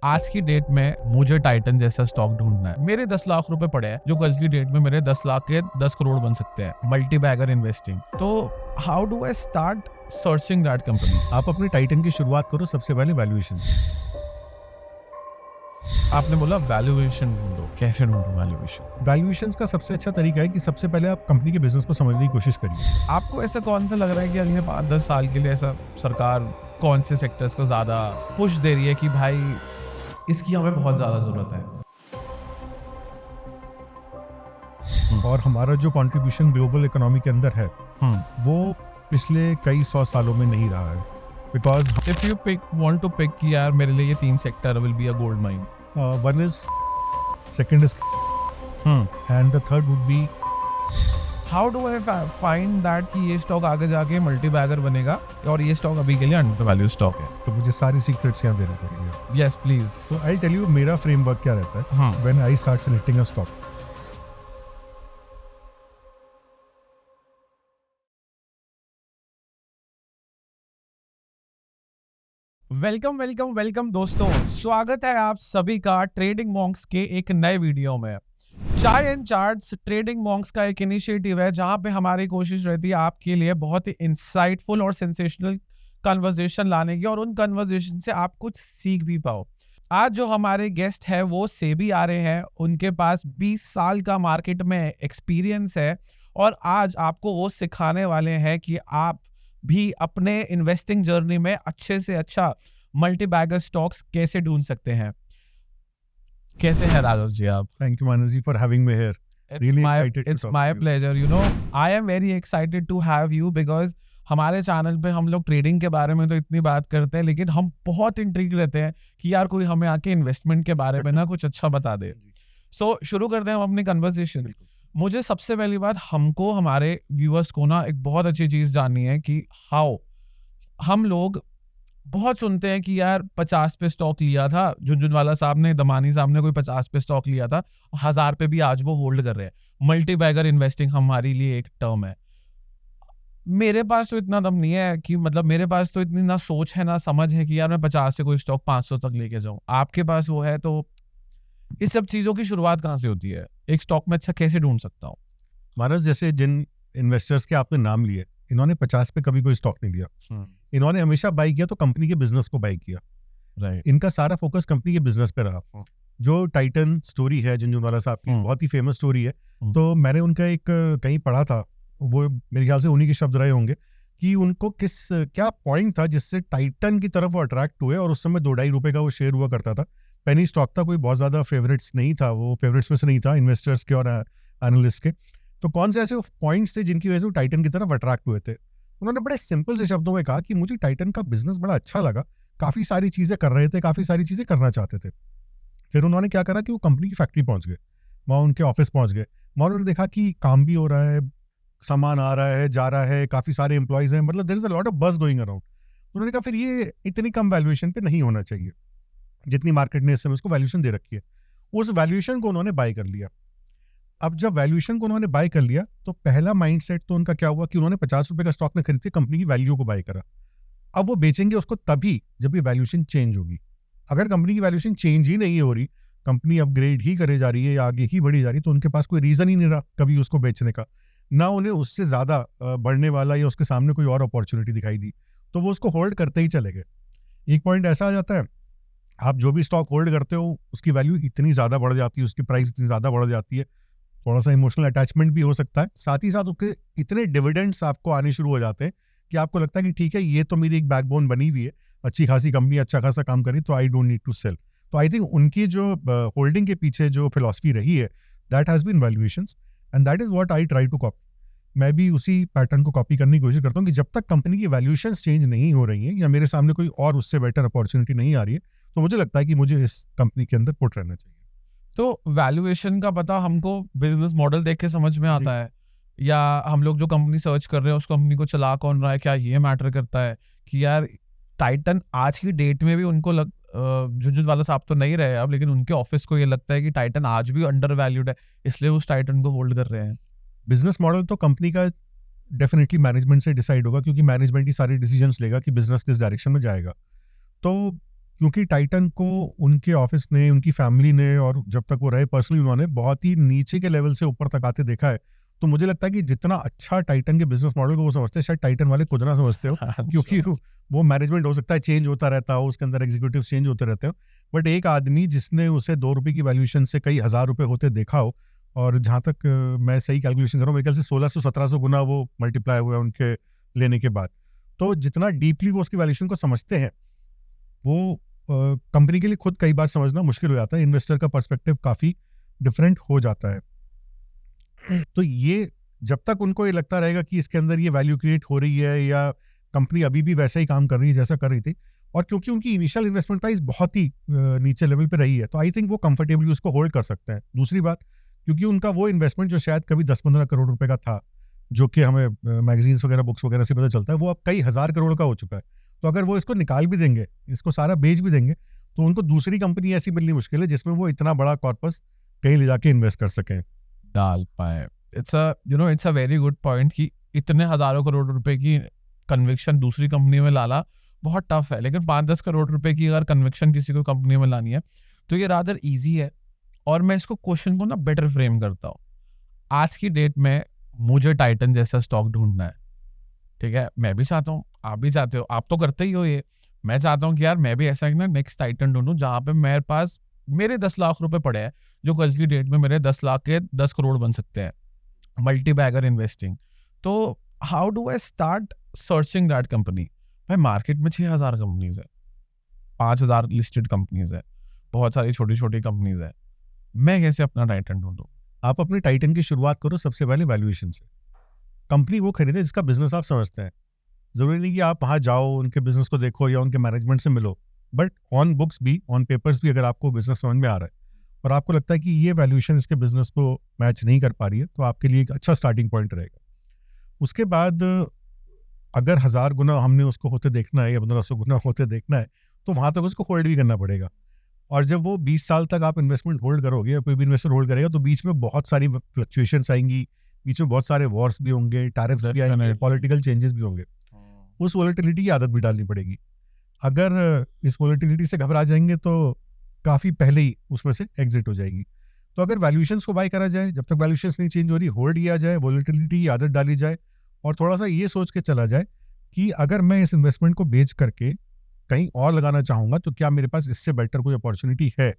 आज की डेट में मुझे टाइटन जैसा स्टॉक ढूंढना है। मेरे 10 लाख रुपए पड़े हैं जो कल की डेट में मेरे 10 लाख के 10 करोड़ बन सकते हैं मल्टी बैगर इन्वेस्टिंग। तो how do I start searching that company? आप अपने टाइटन की शुरुआत करो सबसे पहले वैल्यूएशन। आपने बोला वैल्यूएशन ढूंढो, कैसे ढूंढो वैल्यूएशन? वैल्यूएशंस का सबसे अच्छा तरीका है कि सबसे पहले आप कंपनी के बिजनेस को समझने की कोशिश करिए। आपको ऐसा कौन सा लग रहा है कि अगले 5-10 साल के लिए ऐसा सरकार कौन से सेक्टर्स को ज्यादा पुश दे रही है कि भाई इसकी हमें बहुत ज्यादा जरूरत है? और हमारा जो कंट्रीब्यूशन ग्लोबल इकोनॉमी के अंदर है वो पिछले कई 100 सालों में नहीं रहा है। Because if you want to pick कि यार मेरे लिए ये 3 sector will be a gold mine, one is, second is and the third would be how do I find that कि ये स्टॉक आगे जाके मल्टी बैगर बनेगा और ये स्टॉक अभी के लिए अंडर वैल्यू स्टॉक है? तो मुझे सारी सीक्रेट्स यहाँ देने पड़ेंगे। Yes please. So I tell you मेरा फ्रेमवर्क क्या रहता है when I start selecting a stock. Welcome welcome welcome दोस्तों, स्वागत है आप सभी का ट्रेडिंग मॉन्क्स के एक नए वीडियो में। चाय एंड चार्ट्स ट्रेडिंग मॉन्क्स का एक इनिशिएटिव है जहां पे हमारी कोशिश रहती है आपके लिए बहुत ही इंसाइटफुल और सेंसेशनल कन्वर्सेशन लाने की, और उन कन्वर्सेशन से आप कुछ सीख भी पाओ। आज जो हमारे गेस्ट है वो सेबी आ रहे हैं, उनके पास 20 साल का मार्केट में एक्सपीरियंस है और आज आपको वो सिखाने वाले हैं कि आप भी अपने इन्वेस्टिंग जर्नी में अच्छे से अच्छा मल्टी बैगर स्टॉक्स कैसे ढूंढ सकते हैं। कैसे हैं राघव जी आप? Thank you Manas ji for having me here. Really excited to It's talk my to you. pleasure. You know, I am very excited to have you because हमारे चैनल पे हम लोग ट्रेडिंग के बारे में तो इतनी बात करते हैं, लेकिन हम बहुत इंट्रिग रहते हैं कि यार कोई हमें आके इन्वेस्टमेंट के बारे में ना कुछ अच्छा बता दे। सो शुरू करते हैं हम अपनी कन्वर्सेशन। मुझे सबसे पहली बात, हमको हमारे व्यूअर्स को ना एक बहुत अच्छी चीज जाननी है कि हाउ हम लोग बहुत सुनते हैं कि यार 50 पे स्टॉक लिया था, झुनझुनवाला साहब ने, दमानी साहब ने कोई 50 पे स्टॉक लिया था, 1000 पे भी आज वो होल्ड कर रहे हैं। मल्टी बैगर इन्वेस्टिंग हमारे लिए एक टर्म है। मेरे पास तो इतना दम नहीं है कि मतलब मेरे पास तो इतनी ना सोच है ना समझ है कि यार मैं 50 से कोई स्टॉक 500 तक लेके जाऊं। आपके पास वो है, तो इस सब चीजों की शुरुआत कहाँ से होती है? एक स्टॉक में अच्छा कैसे ढूंढ सकता हूँ? मानस, जैसे जिन इन्वेस्टर्स के आपने नाम लिए, इन्होंने 50 पे कभी कोई स्टॉक नहीं लिया। इन्होंने हमेशा बाई किया तो कंपनी के बिजनेस को बाई किया। राइट। इनका सारा फोकस कंपनी के बिजनेस पे रहा। जो टाइटन स्टोरी है झुनझुनवाला साहब की, बहुत ही फेमस स्टोरी है। तो मैंने उनका एक कहीं पढ़ा था, वो मेरे ख्याल से उन्हीं के शब्द रहे होंगे कि उनको क्या पॉइंट था जिससे टाइटन की तरफ वो अट्रैक्ट हुए। और उस समय 2-2.5 रुपए का वो शेयर हुआ करता था, पेनी स्टॉक था, कोई बहुत ज्यादा फेवरेट्स नहीं था, वो फेवरेट्स में से नहीं था इन्वेस्टर्स के और एनालिस्ट के। तो कौन से ऐसे पॉइंट्स थे जिनकी वजह से वो टाइटन की तरफ अट्रैक्ट हुए थे? उन्होंने बड़े सिंपल से शब्दों में कहा कि मुझे टाइटन का बिजनेस बड़ा अच्छा लगा, काफी सारी चीजें कर रहे थे, काफी सारी चीजें करना चाहते थे। फिर उन्होंने क्या करा कि वो कंपनी की फैक्ट्री पहुंच गए, वहाँ उनके ऑफिस पहुंच गए, वहाँ उन्होंने देखा कि काम भी हो रहा है, सामान आ रहा है, जा रहा है, काफी सारे एम्प्लॉइज हैं, मतलब there is a lot of buzz going around. उन्होंने कहा फिर ये इतनी कम वैल्यूएशन पे नहीं होना चाहिए जितनी मार्केट ने इस समय उसको वैल्यूएशन दे रखी है। उस वैल्यूएशन को उन्होंने बाय कर लिया। अब जब वैल्यूएशन को उन्होंने बाय कर लिया तो पहला माइंडसेट तो उनका क्या हुआ कि उन्होंने 50 रुपए का स्टॉक में खरीद के कंपनी की वैल्यू को बाय करा। अब वो बेचेंगे उसको तभी जब ये वैल्यूएशन चेंज होगी। अगर कंपनी की वैल्यूएशन चेंज ही नहीं हो रही, कंपनी अपग्रेड ही करे जा रही है या आगे ही बढ़ी जा रही है, तो उनके पास कोई रीजन ही नहीं रहा कभी उसको बेचने का, ना उन्हें उससे ज्यादा बढ़ने वाला या उसके सामने कोई और अपॉर्चुनिटी दिखाई दी, तो वो उसको होल्ड करते ही चले गए। एक पॉइंट ऐसा आ जाता है, आप जो भी स्टॉक होल्ड करते हो उसकी वैल्यू इतनी ज्यादा बढ़ जाती है, उसकी प्राइस इतनी ज्यादा बढ़ जाती है, थोड़ा सा इमोशनल अटैचमेंट भी हो सकता है, साथ ही साथ उसके इतने डिविडेंड्स आपको आने शुरू हो जाते हैं कि आपको लगता है कि ठीक है, ये तो मेरी एक बैकबोन बनी हुई है, अच्छी खासी कंपनी अच्छा खासा काम करी, तो I don't need to sell. तो आई थिंक उनकी जो होल्डिंग के पीछे जो फिलॉसफी रही है, that has been valuations and that is what I try to copy. मैं भी उसी पैटर्न को कॉपी करने की कोशिश करता हूँ कि जब तक कंपनी की वैल्यूएशंस चेंज नहीं हो रही है या मेरे सामने कोई और उससे बेटर अपॉर्चुनिटी नहीं आ रही है, तो मुझे लगता है कि मुझे इस कंपनी के अंदर पुट रहना चाहिए। तो वैल्यूएशन का पता हमको बिजनेस मॉडल देख के समझ में आता है, या हम लोग जो कंपनी सर्च कर रहे हैं उस कंपनी को चला कौन रहा है, क्या ये मैटर करता है कि यार टाइटन आज की डेट में भी उनको झुनझुनवाला साहब तो नहीं रहे अब, लेकिन उनके ऑफिस को ये लगता है कि टाइटन आज भी अंडर वैल्यूड है, इसलिए उस टाइटन को होल्ड कर रहे हैं। बिजनेस मॉडल तो कंपनी का डेफिनेटली मैनेजमेंट से डिसाइड होगा, क्योंकि मैनेजमेंट ही सारे डिसीजंस लेगा कि बिजनेस किस डायरेक्शन में जाएगा। तो क्योंकि टाइटन को उनके ऑफिस ने, उनकी फैमिली ने, और जब तक वो रहे पर्सनली उन्होंने बहुत ही नीचे के लेवल से ऊपर तक आते देखा है। तो मुझे लगता है कि जितना अच्छा टाइटन के बिजनेस मॉडल को वो समझते हैं, शायद टाइटन वाले खुद ना समझते हो, क्योंकि वो मैनेजमेंट हो सकता है चेंज होता रहता हो, उसके अंदर एग्जीक्यूटिव चेंज होते रहते हो, बट एक आदमी जिसने उसे 2 रुपये की वैल्यूएशन से कई हज़ार रुपये होते देखा हो, और जहाँ तक मैं सही कैलकुलेशन करूँ, मेरे ख्याल से 1600-1700 गुना वो मल्टीप्लाई हुआ उनके लेने के बाद। तो जितना डीपली वो उसकी वैल्यूएशन को समझते हैं, वो कंपनी के लिए खुद कई बार समझना मुश्किल हो जाता है। इन्वेस्टर का पर्सपेक्टिव काफ़ी डिफरेंट हो जाता है। तो ये जब तक उनको ये लगता रहेगा कि इसके अंदर ये वैल्यू क्रिएट हो रही है, या कंपनी अभी भी वैसा ही काम कर रही है जैसा कर रही थी, और क्योंकि उनकी इनिशियल इन्वेस्टमेंट प्राइस बहुत ही नीचे लेवल पे रही है, तो आई थिंक वो कंफर्टेबली उसको होल्ड कर सकते हैं। दूसरी बात, क्योंकि उनका वो इन्वेस्टमेंट जो शायद कभी 10-15 करोड़ रुपए का था, जो कि हमें मैगजीन्स वगैरह, बुक्स वगैरह से पता चलता है, वो अब कई हज़ार करोड़ का हो चुका है। तो अगर वो इसको निकाल भी देंगे, इसको सारा बेच भी देंगे, तो उनको दूसरी कंपनी ऐसी मिलनी मुश्किल है जिसमें वो इतना बड़ा कॉर्पस कहीं ले जाके इन्वेस्ट कर सकें, डाल पाए। It's a very good point कि इतने हजारों करोड़ रुपए की कन्विक्शन दूसरी कंपनी में लाना बहुत टफ है, लेकिन 5-10 करोड़ रुपए की अगर कन्विक्शन किसी को कंपनी में लानी है तो ये रादर इजी है। और मैं इसको क्वेश्चन को ना बेटर फ्रेम करता हूँ। आज की डेट में मुझे टाइटन जैसा स्टॉक ढूंढना है, ठीक है, मैं भी चाहता हूँ, आप भी चाहते हो, आप तो करते ही हो ये। मैं चाहता हूँ कि यार मैं भी ऐसा एक ना नेक्स्ट टाइटन ढूंढूं जहाँ पे मेरे पास मेरे 10 लाख रुपए पड़े हैं, जो कल की डेट में मेरे 10 लाख के 10 करोड़ बन सकते हैं, मल्टी बैगर इन्वेस्टिंग। तो how do I start searching that company? भाई मार्केट में 6,000 कंपनीज है, 5,000 लिस्टेड कंपनीज है, बहुत सारी छोटी छोटी कंपनीज है, मैं कैसे अपना टाइटन ढूंढूं? आप अपने टाइटन की शुरुआत करो सबसे पहले वैल्यूएशन से। कंपनी वो खरीदे जिसका बिजनेस आप समझते हैं। जरूरी नहीं कि आप वहाँ जाओ, उनके बिजनेस को देखो या उनके मैनेजमेंट से मिलो, बट ऑन बुक्स भी, ऑन पेपर्स भी, अगर आपको बिजनेस समझ में आ रहा है और आपको लगता है कि ये वैल्यूएशन इसके बिजनेस को मैच नहीं कर पा रही है, तो आपके लिए एक अच्छा स्टार्टिंग पॉइंट रहेगा। उसके बाद अगर 1000 गुना हमने उसको होते देखना है या 1500 गुना होते देखना है, तो वहाँ तक उसको होल्ड भी करना पड़ेगा। और जब वो 20 साल तक आप इन्वेस्टमेंट होल्ड करोगे, या कोई भी इन्वेस्टर होल्ड करेगा, तो बीच में बहुत सारी फ्लक्चुएशंस आएंगी, बीच में बहुत सारे वॉर्स भी होंगे, टैरिफ्स भी आएंगे, पॉलिटिकल चेंजेस भी होंगे। उस वोलेटिलिटी की आदत भी डालनी पड़ेगी। अगर इस वोलेटिलिटी से घबरा जाएंगे तो काफ़ी पहले ही उसमें से एग्जिट हो जाएगी। तो अगर वैल्यूएशंस को बाय करा जाए, जब तक वैल्यूएशंस नहीं चेंज हो रही, होल्ड किया जाए, वोलेटिलिटी की आदत डाली जाए, और थोड़ा सा ये सोच के चला जाए कि अगर मैं इस इन्वेस्टमेंट को बेच करके कहीं और लगाना चाहूँगा, तो क्या मेरे पास इससे बेटर कोई अपॉर्चुनिटी है,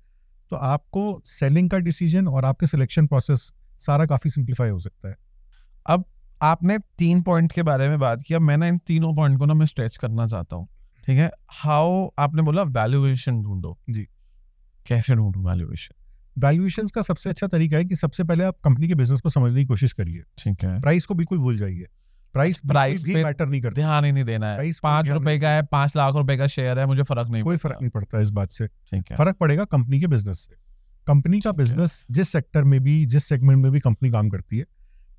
तो आपको सेलिंग का डिसीजन और आपके सिलेक्शन प्रोसेस सारा काफ़ी सिंप्लीफाई हो सकता है। अब आपने 3 पॉइंट के बारे में बात किया, मैं ना इन तीनों पॉइंट को ना मैं स्ट्रेच करना चाहता हूँ, ठीक है। हाउ, आपने बोला वैल्यूएशन ढूंढो, जी, कैसे ढूंढूं वैल्यूएशन? वैल्यूएशंस का सबसे अच्छा तरीका है कि सबसे पहले आप कंपनी के बिजनेस को समझने की कोशिश करिए। ठीक है, प्राइस को बिल्कुल भूल जाइए। प्राइस पे भी मैटर नहीं करता, ध्यान ही नहीं देना है। प्राइस 5 रुपए का है, 5 लाख रुपए का शेयर है, मुझे फर्क नहीं कोई पड़ता। फर्क नहीं पड़ता इस बात से। ठीक है, फर्क पड़ेगा कंपनी के बिजनेस से। कंपनी का ठीक है। बिजनेस जिस सेक्टर में भी, जिस सेगमेंट में भी कंपनी काम करती है,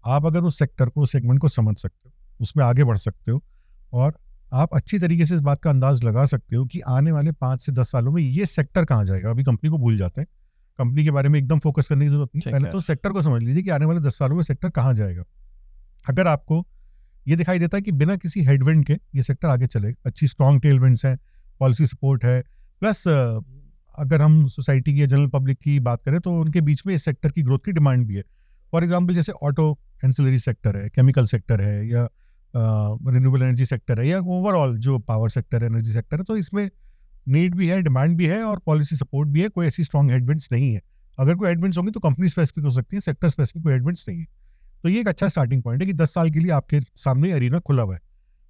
आप अगर उस सेक्टर को, सेगमेंट को समझ सकते हो, उसमें आगे बढ़ सकते हो, और आप अच्छी तरीके से इस बात का अंदाज लगा सकते हो कि आने वाले 5 से 10 सालों में ये सेक्टर कहाँ जाएगा। अभी कंपनी को भूल जाते हैं, कंपनी के बारे में एकदम फोकस करने की जरूरत नहीं, ठीक पहले है। तो सेक्टर को समझ लीजिए कि आने वाले 10 सालों में सेक्टर कहाँ जाएगा। अगर आपको ये दिखाई देता है कि बिना किसी हेडविंड के ये सेक्टर आगे चलेगा, अच्छी स्ट्रॉन्ग टेलविंड्स हैं, पॉलिसी सपोर्ट है, प्लस अगर हम सोसाइटी की या जनरल पब्लिक की बात करें तो उनके बीच में इस सेक्टर की ग्रोथ की डिमांड भी है। फॉर एग्जांपल जैसे ऑटो एंसिलरी सेक्टर है, केमिकल सेक्टर है, या रिन्यूएबल एनर्जी सेक्टर है, या ओवरऑल जो पावर सेक्टर है, एनर्जी सेक्टर है, तो इसमें नीड भी है, डिमांड भी है, और पॉलिसी सपोर्ट भी है। कोई ऐसी स्ट्रॉन्ग हेडविंड्स नहीं है। अगर कोई हेडविंड्स होंगी तो कंपनी स्पेसिफिक हो सकती है, सेक्टर स्पेसिफिक कोई हेडविंड्स नहीं है। तो ये एक अच्छा स्टार्टिंग पॉइंट है कि 10 साल के लिए आपके सामने एरिना खुला हुआ है,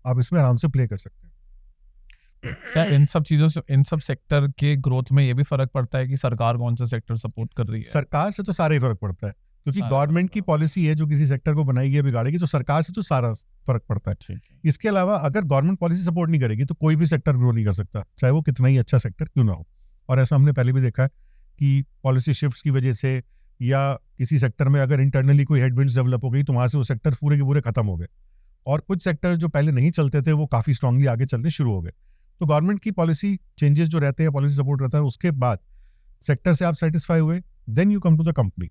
आप इसमें आराम से प्ले कर सकते हैं। क्या इन सब चीजों से, इन सब सेक्टर के ग्रोथ में ये भी फर्क पड़ता है कि सरकार कौन सा सेक्टर सपोर्ट कर रही है? सरकार से तो सारा ही फर्क पड़ता है, क्योंकि सारा गवर्नमेंट फर्क की पड़ता पॉलिसी है जो किसी सेक्टर को बनाएगी या बिगाड़ेगी, तो सरकार से तो सारा फर्क पड़ता है। ठीक है, इसके अलावा अगर गवर्नमेंट पॉलिसी सपोर्ट नहीं करेगी तो कोई भी सेक्टर ग्रो नहीं कर सकता, चाहे वो कितना ही अच्छा सेक्टर क्यों ना हो। और ऐसा हमने पहले भी देखा है कि पॉलिसी शिफ्ट्स की वजह से, या किसी सेक्टर में अगर इंटरनली कोई हेडविंड्स डेवलप हो गई, तो वहाँ से वो सेक्टर पूरे के पूरे खत्म हो गए, और कुछ सेक्टर्स जो पहले नहीं चलते थे वो काफ़ी स्ट्रांगली आगे चलने शुरू हो गए। तो गवर्नमेंट की पॉलिसी चेंजेस जो रहते हैं, पॉलिसी सपोर्ट रहता है, उसके बाद सेक्टर से आप सेटिस्फाई हुए, then you come to the company.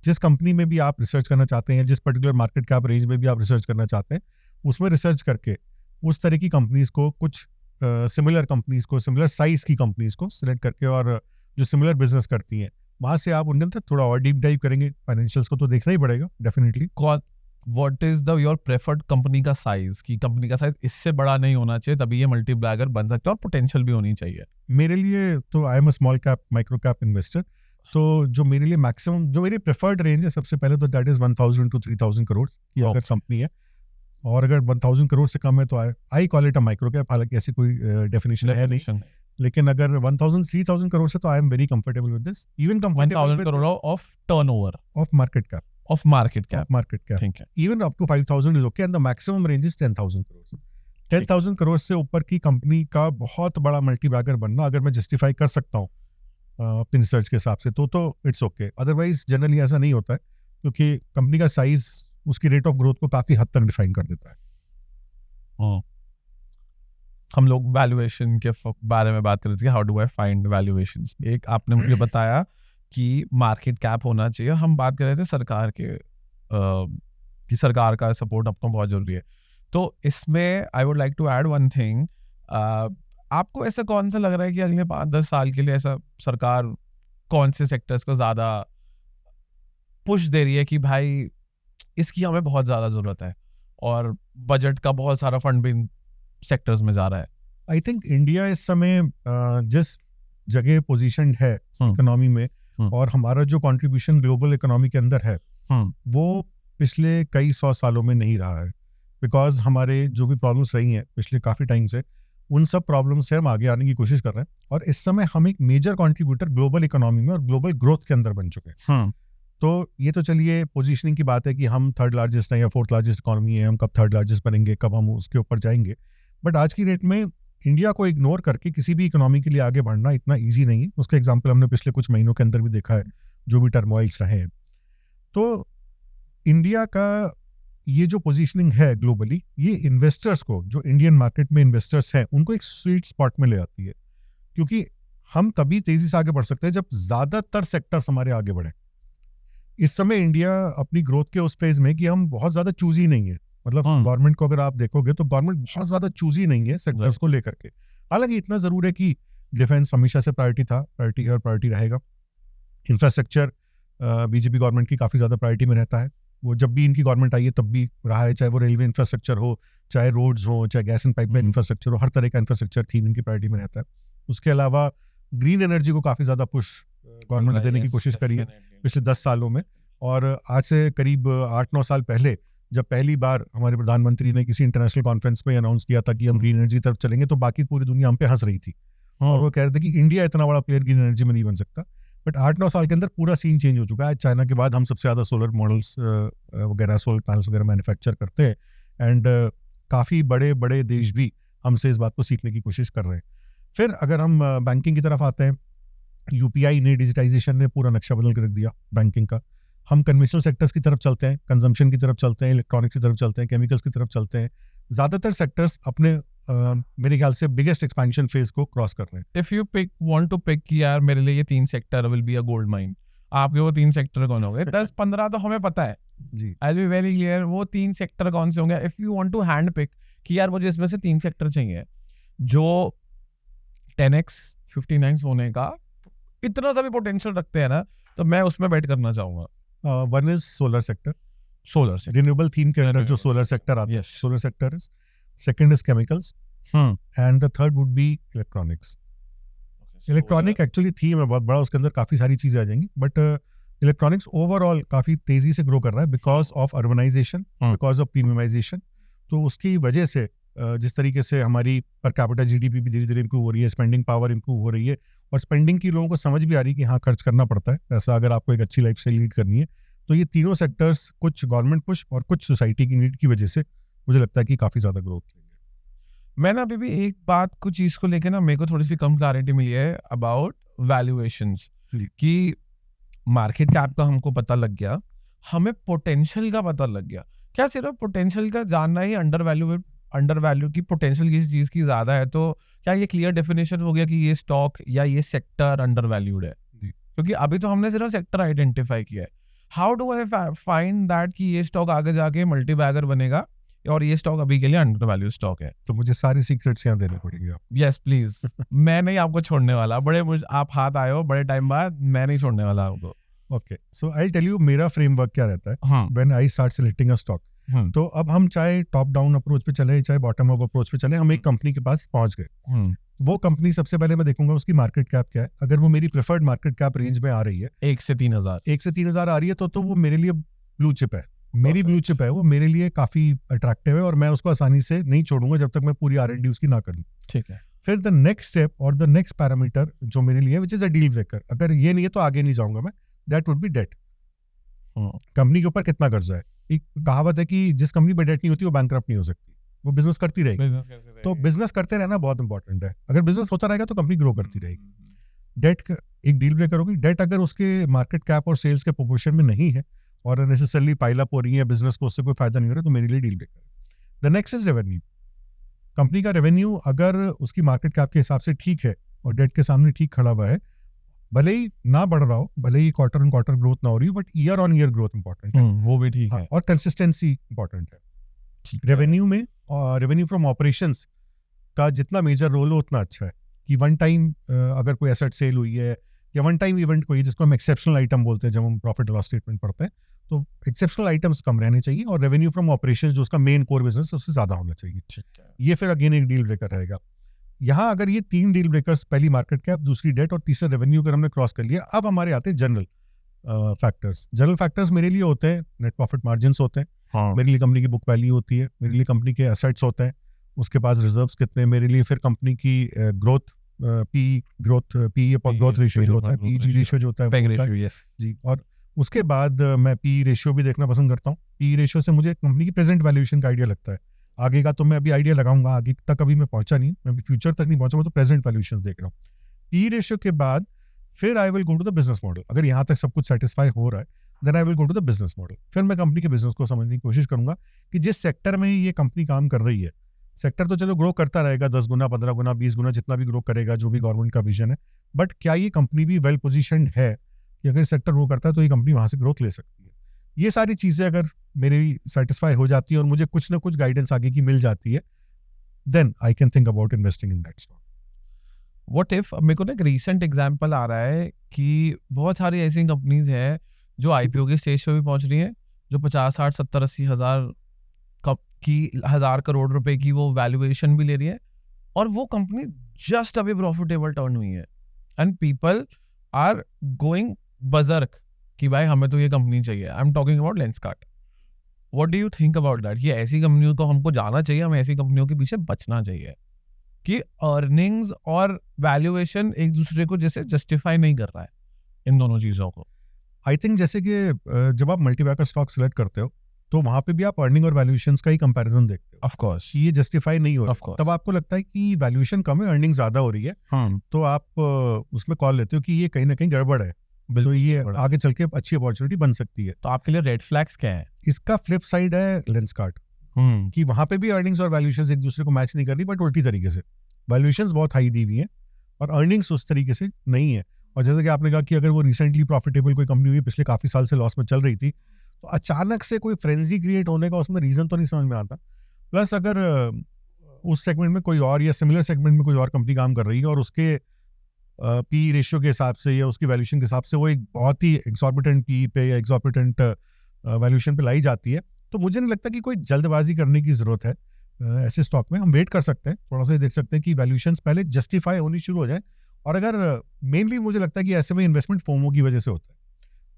जिस कंपनी में भी आप रिसर्च करना चाहते हैं, जिस पर्टिकुलर मार्केट कैप रेंज में भी आप रिसर्च करना चाहते हैं, उसमें रिसर्च करके उस तरह की कंपनीज को कुछ सिमिलर कंपनीज को, सिमिलर साइज की कंपनीज को सिलेक्ट करके, और जो सिमिलर बिजनेस करती हैं वहाँ से आप उनके अंदर थोड़ा और डीप डाइव करेंगे। फाइनेंशियल्स को तो देखना ही पड़ेगा definitely. What is the your preferred company का साइज, कि कंपनी का साइज इससे बड़ा नहीं होना चाहिए तभी ये मल्टीबैगर बन सकता है, और पोटेंशियल भी होनी चाहिए? मेरे लिए तो I am a small cap micro cap investor, तो जो मेरे लिए मैक्सिमम, जो मेरी प्रेफर्ड रेंज है सबसे पहले तो दैट इज 1000 to 3000 करोड़ की अगर कंपनी है, और अगर 1000 करोड़ से कम है तो I call it a micro cap. हालांकि ऐसी कोई डेफिनेशन है नहीं, लेकिन अगर 1000-3000 करोड़ से तो I am very comfortable with this. Even 1000 crore of turnover of market cap, ठीक है। even up to 5000 is okay, and the maximum range is 10,000 crores. 10,000 crore से ऊपर की कंपनी का बहुत बड़ा मल्टीबैगर बनना अगर मैं जस्टिफाई कर सकता हूँ अपनी रिसर्च के हिसाब से तो इट्स ओके। अदरवाइज जनरली ऐसा नहीं होता है, क्योंकि कंपनी का साइज उसकी रेट ऑफ ग्रोथ को काफी हद तक डिफाइन कर देता है। हम लोग वैल्यूएशन के बारे में बात कर रहे थे, how do I find valuations. एक आपने मुझे बताया कि मार्केट कैप होना चाहिए, हम बात कर रहे थे सरकार के कि सरकार का सपोर्ट अब तो बहुत जरूरी है। तो इसमें I would like to add one thing, आपको ऐसा कौन सा लग रहा है कि अगले 5-10 साल के लिए ऐसा सरकार कौन से सेक्टर्स को ज्यादा पुश दे रही है कि भाई इसकी हमें बहुत ज्यादा जरूरत है, और बजट का बहुत सारा फंड भी इन सेक्टर्स में जा रहा है? आई थिंक इंडिया इस समय जिस जगह पोजीशनड है इकोनॉमी में, और हमारा जो कंट्रीब्यूशन ग्लोबल इकोनॉमी के अंदर है वो पिछले कई 100 सालों में नहीं रहा है, बिकॉज हमारे जो भी प्रॉब्लम्स रही हैं पिछले काफ़ी टाइम से, उन सब प्रॉब्लम से हम आगे आने की कोशिश कर रहे हैं, और इस समय हम एक मेजर कंट्रीब्यूटर ग्लोबल इकोनॉमी में और ग्लोबल ग्रोथ के अंदर बन चुके हैं। तो ये तो चलिए पोजीशनिंग की बात है कि हम 3rd लार्जेस्ट हैं या 4th लार्जेस्ट इकोनॉमी है, हम कब 3rd लार्जेस्ट बनेंगे, कब हम उसके ऊपर जाएंगे। बट आज की डेट में इंडिया को इग्नोर करके किसी भी इकोनॉमी के लिए आगे बढ़ना इतना ईजी नहीं है। उसका एग्जाम्पल हमने पिछले कुछ महीनों के अंदर भी देखा है, जो भी टर्मोइल्स रहे हैं। तो इंडिया का ये जो पोजीशनिंग है ग्लोबली, ये इन्वेस्टर्स को, जो इंडियन मार्केट में इन्वेस्टर्स हैं, उनको एक स्वीट स्पॉट में ले आती है, क्योंकि हम तभी तेजी से आगे बढ़ सकते हैं जब ज्यादातर सेक्टर्स हमारे आगे बढ़े। इस समय इंडिया अपनी ग्रोथ के उस फेज में कि हम बहुत ज्यादा चूजी नहीं है, मतलब गवर्नमेंट को अगर आप देखोगे तो गवर्नमेंट बहुत ज्यादा चूजी नहीं है सेक्टर्स को लेकर के। हालांकि इतना जरूर है कि डिफेंस हमेशा से प्रायोरिटी रहेगा। इंफ्रास्ट्रक्चर बीजेपी गवर्नमेंट की काफी ज्यादा प्रायोरिटी में रहता है, वो जब भी इनकी गवर्नमेंट आई है तब भी रहा है, चाहे वो रेलवे इंफ्रास्ट्रक्चर हो, चाहे रोड्स हो, चाहे गैस एंड पाइपलाइन इंफ्रास्ट्रक्चर हो, हर तरह का इंफ्रास्ट्रक्चर थीम इनकी प्रायोरिटी में रहता है। उसके अलावा ग्रीन एनर्जी को काफी ज्यादा पुश गवर्नमेंट ने देने की कोशिश करी है पिछले 10 सालों में, और आज से करीब 8-9 साल पहले जब पहली बार हमारे प्रधानमंत्री ने किसी इंटरनेशनल कॉन्फ्रेंस में अनाउंस किया था कि हम ग्रीन एनर्जी तरफ चलेंगे, तो बाकी पूरी दुनिया हम पे हंस रही थी, और वो कह रहे थे कि इंडिया इतना बड़ा प्लेयर ग्रीन एनर्जी में नहीं बन सकता। बट 8-9 साल के अंदर पूरा सीन चेंज हो चुका है। चाइना के बाद हम सबसे ज़्यादा सोलर मॉडल्स वगैरह, सोलर पैनल्स वगैरह मैन्युफैक्चर करते हैं, एंड काफ़ी बड़े बड़े देश भी हमसे इस बात को सीखने की कोशिश कर रहे हैं। फिर अगर हम बैंकिंग की तरफ आते हैं, यूपीआई ने, डिजिटाइजेशन ने पूरा नक्शा बदल कर रख दिया बैंकिंग का। हम कन्वेंशनल सेक्टर्स की तरफ चलते हैं, कंजम्पशन की तरफ चलते हैं, इलेक्ट्रॉनिक्स की तरफ चलते हैं, केमिकल्स की तरफ चलते हैं। ज़्यादातर सेक्टर्स अपने मेरे ख्याल से बिगेस्ट एक्सपेंशन फेज को क्रॉस कर रहे हैं। If you want to pick कि यार मेरे लिए ये 3 sector will be a gold mine, आपके वो 3 सेक्टर कौन होंगे? 10-15 तो हमें पता है जी, I will be very clear, वो 3 सेक्टर कौन से होंगे? If you want to hand pick कि यार मुझे इसमें से 3 सेक्टर चाहिए जो 10x 15x होने का इतना सा भी पोटेंशियल रखते हैं ना, तो मैं उसमें बेट करना चाहूंगा। One is solar sector, solar renewable theme के अंदर जो सोलर सेक्टर आता है, solar sector is. Second is chemicals, and the third would B electronics. Electronic actually theme है बहुत बड़ा, उसके अंदर काफी सारी चीजें आ जाएंगी, बट इलेक्ट्रॉनिक्स ओवरऑल काफी तेजी से ग्रो कर रहा है because of urbanisation, because of premiumisation. तो उसकी वजह से जिस तरीके से हमारी पर कैपिटा जीडीपी भी धीरे धीरे इंप्रूव हो रही है, स्पेंडिंग पावर इंप्रूव हो रही है, और स्पेंडिंग की लोगों को समझ भी आ रही है कि हाँ, खर्च करना पड़ता है पैसा अगर आपको एक अच्छी लाइफस्टाइल लीड करनी है। तो ये तीनों सेक्टर्स, कुछ गवर्नमेंट पुश और कुछ सोसाइटी की नीड की वजह से, मुझे लगता है कि काफी ज्यादा ग्रोथ लेंगे। मैं ना अभी भी एक बात, कुछ चीज को लेके ना मेरे को थोड़ी सी कम क्लैरिटी मिली है अबाउट वैल्यूएशंस, कि मार्केट कैप का हमको पता लग गया, हमें पोटेंशियल का पता लग गया। क्या सिर्फ पोटेंशियल का जानना ही अंडर वैल्यू की, पोटेंशियल किसी चीज की ज्यादा है तो क्या ये क्लियर डेफिनेशन हो गया कि ये स्टॉक या ये सेक्टर अंडर वैल्यूड है? क्योंकि अभी तो हमने सिर्फ सेक्टर आइडेंटिफाई किया है। How do I find that कि ये स्टॉक आगे जाके मल्टी बैगर बनेगा और ये स्टॉक अभी के लिए अंडर वैल्यू स्टॉक है। तो मुझे सारी सीक्रेट्स यहाँ देने पड़ेंगे आप। Yes please. मैं नहीं आपको छोड़ने वाला, आप हाथ आए हो बड़े टाइम बाद, मैं नहीं छोड़ने वाला आपको। Okay, so I tell you मेरा फ्रेमवर्क क्या रहता है हाँ when I start selecting a stock. तो अब हम चाहे टॉप डाउन अप्रोच पे चले चाहे बॉटम अप अप्रोच पे चले, हम एक कंपनी के पास पहुंच गए। वो कंपनी सबसे पहले मैं देखूंगा उसकी मार्केट कैप क्या है। अगर वो मेरी प्रेफर्ड मार्केट कैप रेंज में आ रही है 1 से 3,000 आ रही है तो वो मेरे लिए ब्लू चिप है, मेरी ब्लू चिप है, वो मेरे लिए काफी अट्रैक्टिव है और मैं उसको आसानी से नहीं छोड़ूंगा जब तक मैं पूरी R&D उसकी ना करूं। ठीक है। फिर द नेक्स्ट स्टेप और द नेक्स्ट पैरामीटर जो मेरे लिए which is a deal breaker, अगर ये नहीं है तो आगे नहीं जाऊंगा मैं, that would be debt. Company के ऊपर कितना कर्जा है। एक कहावत है कि जिस कंपनी पे डेट नहीं होती वो बैंकरप्ट नहीं हो सकती, वो बिजनेस करती रहेगी। तो बिजनेस करते रहना बहुत इंपॉर्टेंट है। अगर बिजनेस होता रहेगा तो कंपनी ग्रो करती रहेगी। डेट एक डील ब्रेकर होगी। डेट अगर उसके मार्केट कैप और सेल्स के प्रोपोर्शन में नहीं है और नेसेसरली पाइल अप हो रही है, बिजनेस को उससे कोई फायदा नहीं हो रहा, तो मेरे लिए डील ब्रेकर है। The next is revenue. Company का रेवेन्यू अगर उसकी मार्केट कैप के हिसाब से ठीक है और डेट के सामने ठीक खड़ा हुआ है, भले ही ना बढ़ रहा हो, भले ही क्वार्टर ऑन क्वार्टर ग्रोथ ना हो रही हो, but year on year growth important है। वो भी ठीक है। और कंसिस्टेंसी इंपॉर्टेंट है। रेवेन्यू में रेवेन्यू फ्रॉम ऑपरेशंस का जितना मेजर रोल हो उतना अच्छा है कि वन टाइम अगर कोई एसेट सेल हुई है या वन टाइम इवेंट कोई जिसको हम एक्सेप्शनल आइटम बोलते हैं जब हम प्रॉफिट लॉस स्टेटमेंट पढ़ते हैं, तो एक्सेप्शनल आइटम्स कम रहने चाहिए और रेवेन्यू फ्रॉम ऑपरेशंस जो उसका मेन कोर बिजनेस है उससे ज्यादा होना चाहिए। ठीक है। ये फिर अगेन एक डील ब्रेकर रहेगा। यहाँ अगर ये 3 डील ब्रेकर्स, पहली मार्केट कैप, दूसरी डेट और तीसरा रेवेन्यू अगर हमने क्रॉस कर लिया, अब हमारे आते हैं जनरल फैक्टर्स। जनरल फैक्टर्स मेरे लिए होते हैं नेट प्रॉफिट मार्जिन्स होते हैं, मेरे लिए कंपनी की बुक वैल्यू होती है, मेरे लिए कंपनी के एसेट्स होते हैं, उसके पास रिजर्व्स कितने हैं, मेरे लिए फिर कंपनी की ग्रोथ पी ग्रोथ रेशियो जो होता है, पीजी रेशियो जो होता है जी। और उसके बाद मैं पी रेशियो भी देखना पसंद करता हूँ। पी रेशियो से मुझे कंपनी की प्रेजेंट वैल्यूएशन का आइडिया लगता है। आगे का तो मैं अभी आइडिया लगाऊंगा, आगे तक अभी मैं पहुंचा नहीं, मैं अभी फ्यूचर तक नहीं पहुंचा, मैं तो प्रेजेंट वैल्यूएशन देख रहा हूँ। पी रेशियो के बाद फिर I will go to the business model. अगर यहाँ तक सब कुछ सेटिस्फाई हो रहा है then I will go to the business model. फिर मैं कंपनी के बिजनेस को समझने की कोशिश करूंगा कि जिस सेक्टर में ये कंपनी काम कर रही है, सेक्टर तो चलो ग्रो करता रहेगा 10 गुना 15 गुना 20 गुना जितना भी ग्रो करेगा, जो भी गवर्नमेंट का विजन है, बट क्या ये कंपनी भी वेल पोजिशन्ड है कि अगर सेक्टर ग्रो करता है तो ये कंपनी वहां से ग्रोथ ले सकती है। ये सारी चीजें अगर मेरी सेटिस्फाई हो जाती है और मुझे कुछ ना कुछ गाइडेंस आगे की मिल जाती है, then I can think about investing in that stock. What if, मेरे को ना एक रीसेंट एग्जांपल आ रहा है कि बहुत सारी ऐसी कंपनीज है जो आईपीओ के स्टेज पे भी पहुंच रही है, जो 50, 60, 70, 80 हजार करोड़ रुपए की वो वैल्यूएशन भी ले रही है, और वो कंपनी जस्ट अभी प्रॉफिटेबल टर्न हुई है, and people are going berserk कि भाई हमें तो ये कंपनी चाहिए। I am talking about Lenskart. What do you think about that? ये ऐसी कंपनियों को हमको जाना चाहिए, हमें ऐसी कंपनियों के पीछे बचना चाहिए कि अर्निंग्स और वैल्यूएशन एक दूसरे को जैसे जस्टिफाई नहीं कर रहा है इन दोनों चीजों को। आई थिंक जैसे कि जब आप मल्टीबैगर स्टॉक सिलेक्ट करते हो तो वहां पे भी आप अर्निंग और वैल्यूएशंस का ही कंपैरिजन देखते हो। ऑफ कोर्स ये जस्टिफाई नहीं हो रहा, तब आपको लगता है कि वैल्यूएशन कम है, अर्निंग ज्यादा हो रही है, तो आप उसमें कॉल लेते हो कि ये कहीं ना कहीं गड़बड़ है, तो ये आगे चल के अच्छी अपॉर्चुनिटी बन सकती है। तो आपके लिए रेड फ्लैग्स क्या है? इसका फ्लिप साइड है लेंसकार्ट, कि वहां पे भी अर्निंग्स और वैल्यूएशंस एक दूसरे को मैच नहीं कर रही, बट उल्टी तरीके से। वैल्यूएशंस बहुत हाई दी हुई है और अर्निंग्स उस तरीके से नहीं है। और जैसे कि आपने कहा कि अगर वो रिसेंटली प्रॉफिटेबल कोई कंपनी हुई, पिछले काफी साल से लॉस में चल रही थी, तो अचानक से कोई फ्रेंजी क्रिएट होने का उसमें रीजन तो नहीं समझ में आता। प्लस अगर उस सेगमेंट में कोई और या सिमिलर सेगमेंट में कोई और कंपनी काम कर रही है और उसके पी रेशियो के हिसाब से या उसकी वैल्यूएशन के हिसाब से वो एक बहुत ही एक्सॉर्बिटेंट पी पे या एक्सॉर्बिटेंट वैल्यूएशन पे लाई जाती है, तो मुझे नहीं लगता कि कोई जल्दबाजी करने की जरूरत है। ऐसे स्टॉक में हम वेट कर सकते हैं, थोड़ा सा देख सकते हैं कि वैल्यूएशंस पहले जस्टिफाई होनी शुरू हो जाए। और अगर मेनली मुझे लगता है कि ऐसे में इन्वेस्टमेंट फोमो की वजह से होता है।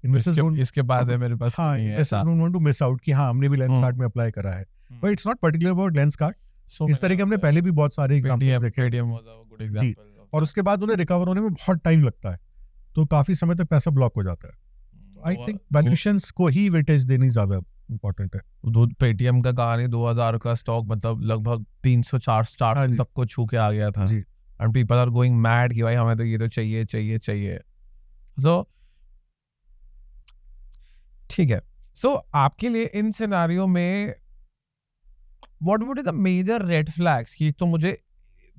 इन्वेस्टर्स इसके पास है, मेरे पास हाँ, investors don't want to miss out कि हाँ हमने भी लेंसकार्ट में अप्लाई करा है, but it's not particular about Lenskart. इस तरह के हमने पहले भी बहुत सारे एग्जांपल्स देखे जी, और उसके बाद उन्हें रिकवर होने में बहुत टाइम लगता है, तो काफी समय तक पैसा ब्लॉक हो जाता है। आई थिंक वैल्यूएशंस को ही वेटेज देनी ज्यादा इंपॉर्टेंट है। दूध पेटीएम का कहानी 2000 का स्टॉक मतलब लगभग 300-400 तक को छू के आ गया था, and people are going mad कि भाई हमें तो ये तो चाहिए चाहिए चाहिए। सो ठीक है, सो आपके लिए इन सिनेरियो में what would be the major red flags? कि तो मुझे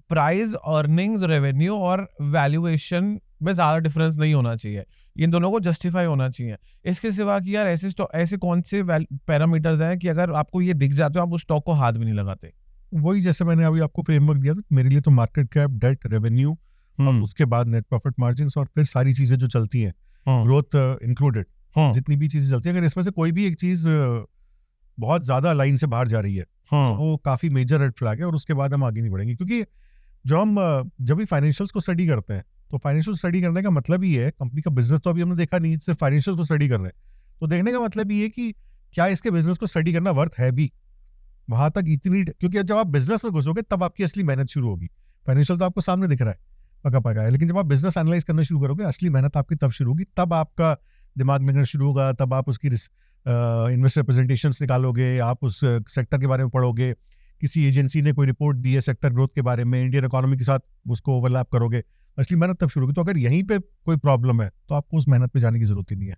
प्राइस, अर्निंग्स, रेवेन्यू और वैल्यूएशन में ज्यादा डिफरेंस नहीं होना चाहिए, इन दोनों को जस्टिफाई होना चाहिए। इसके सिवा कि यार ऐसे कौन से पैरामीटर्स हैं कि अगर आपको ये दिख जाते हो आप उस स्टॉक को हाथ भी नहीं लगाते? वही जैसे मैंने अभी आपको फ्रेमवर्क दिया था, मेरे लिए तो मार्केट कैप, डेट, रेवेन्यू और उसके बाद नेट प्रॉफिट मार्जिन्स और फिर सारी चीजें जो चलती हैं, ग्रोथ इंक्लूडेड, जितनी भी चीजें चलती है, अगर इसमें से कोई भी एक चीज बहुत ज्यादा लाइन से बाहर जा रही है तो वो काफी मेजर रेड फ्लैग है और उसके बाद हम आगे नहीं बढ़ेंगे। क्योंकि जब भी फाइनेंशियल्स को स्टडी करते हैं तो फाइनेंशियल स्टडी करने का मतलब ही है, कंपनी का बिजनेस तो अभी हमने देखा नहीं, सिर्फ फाइनेंशियल्स को स्टडी कर रहे हैं, तो देखने का मतलब ये है कि क्या इसके बिजनेस को स्टडी करना वर्थ है भी वहां तक इतनी, क्योंकि जब आप बिजनेस में घुसोगे तब आपकी असली मेहनत शुरू होगी। फाइनेंशियल तो आपको सामने दिख रहा है, पका पका है, लेकिन जब आप बिजनेस एनालाइज करना शुरू करोगे असली मेहनत आपकी तब शुरू होगी, तब आपका दिमाग में शुरू होगा, तब आप उसकी इन्वेस्टर प्रेजेंटेशंस निकालोगे, आप उस सेक्टर के बारे में पढ़ोगे, किसी एजेंसी ने कोई रिपोर्ट दी है सेक्टर ग्रोथ के बारे में, इंडियन इकोनॉमी के साथ उसको ओवरलैप करोगे, असली मेहनत तब शुरू होगी। तो अगर यहीं पे कोई प्रॉब्लम है तो आपको उस मेहनत पे जाने की जरूरत ही नहीं है,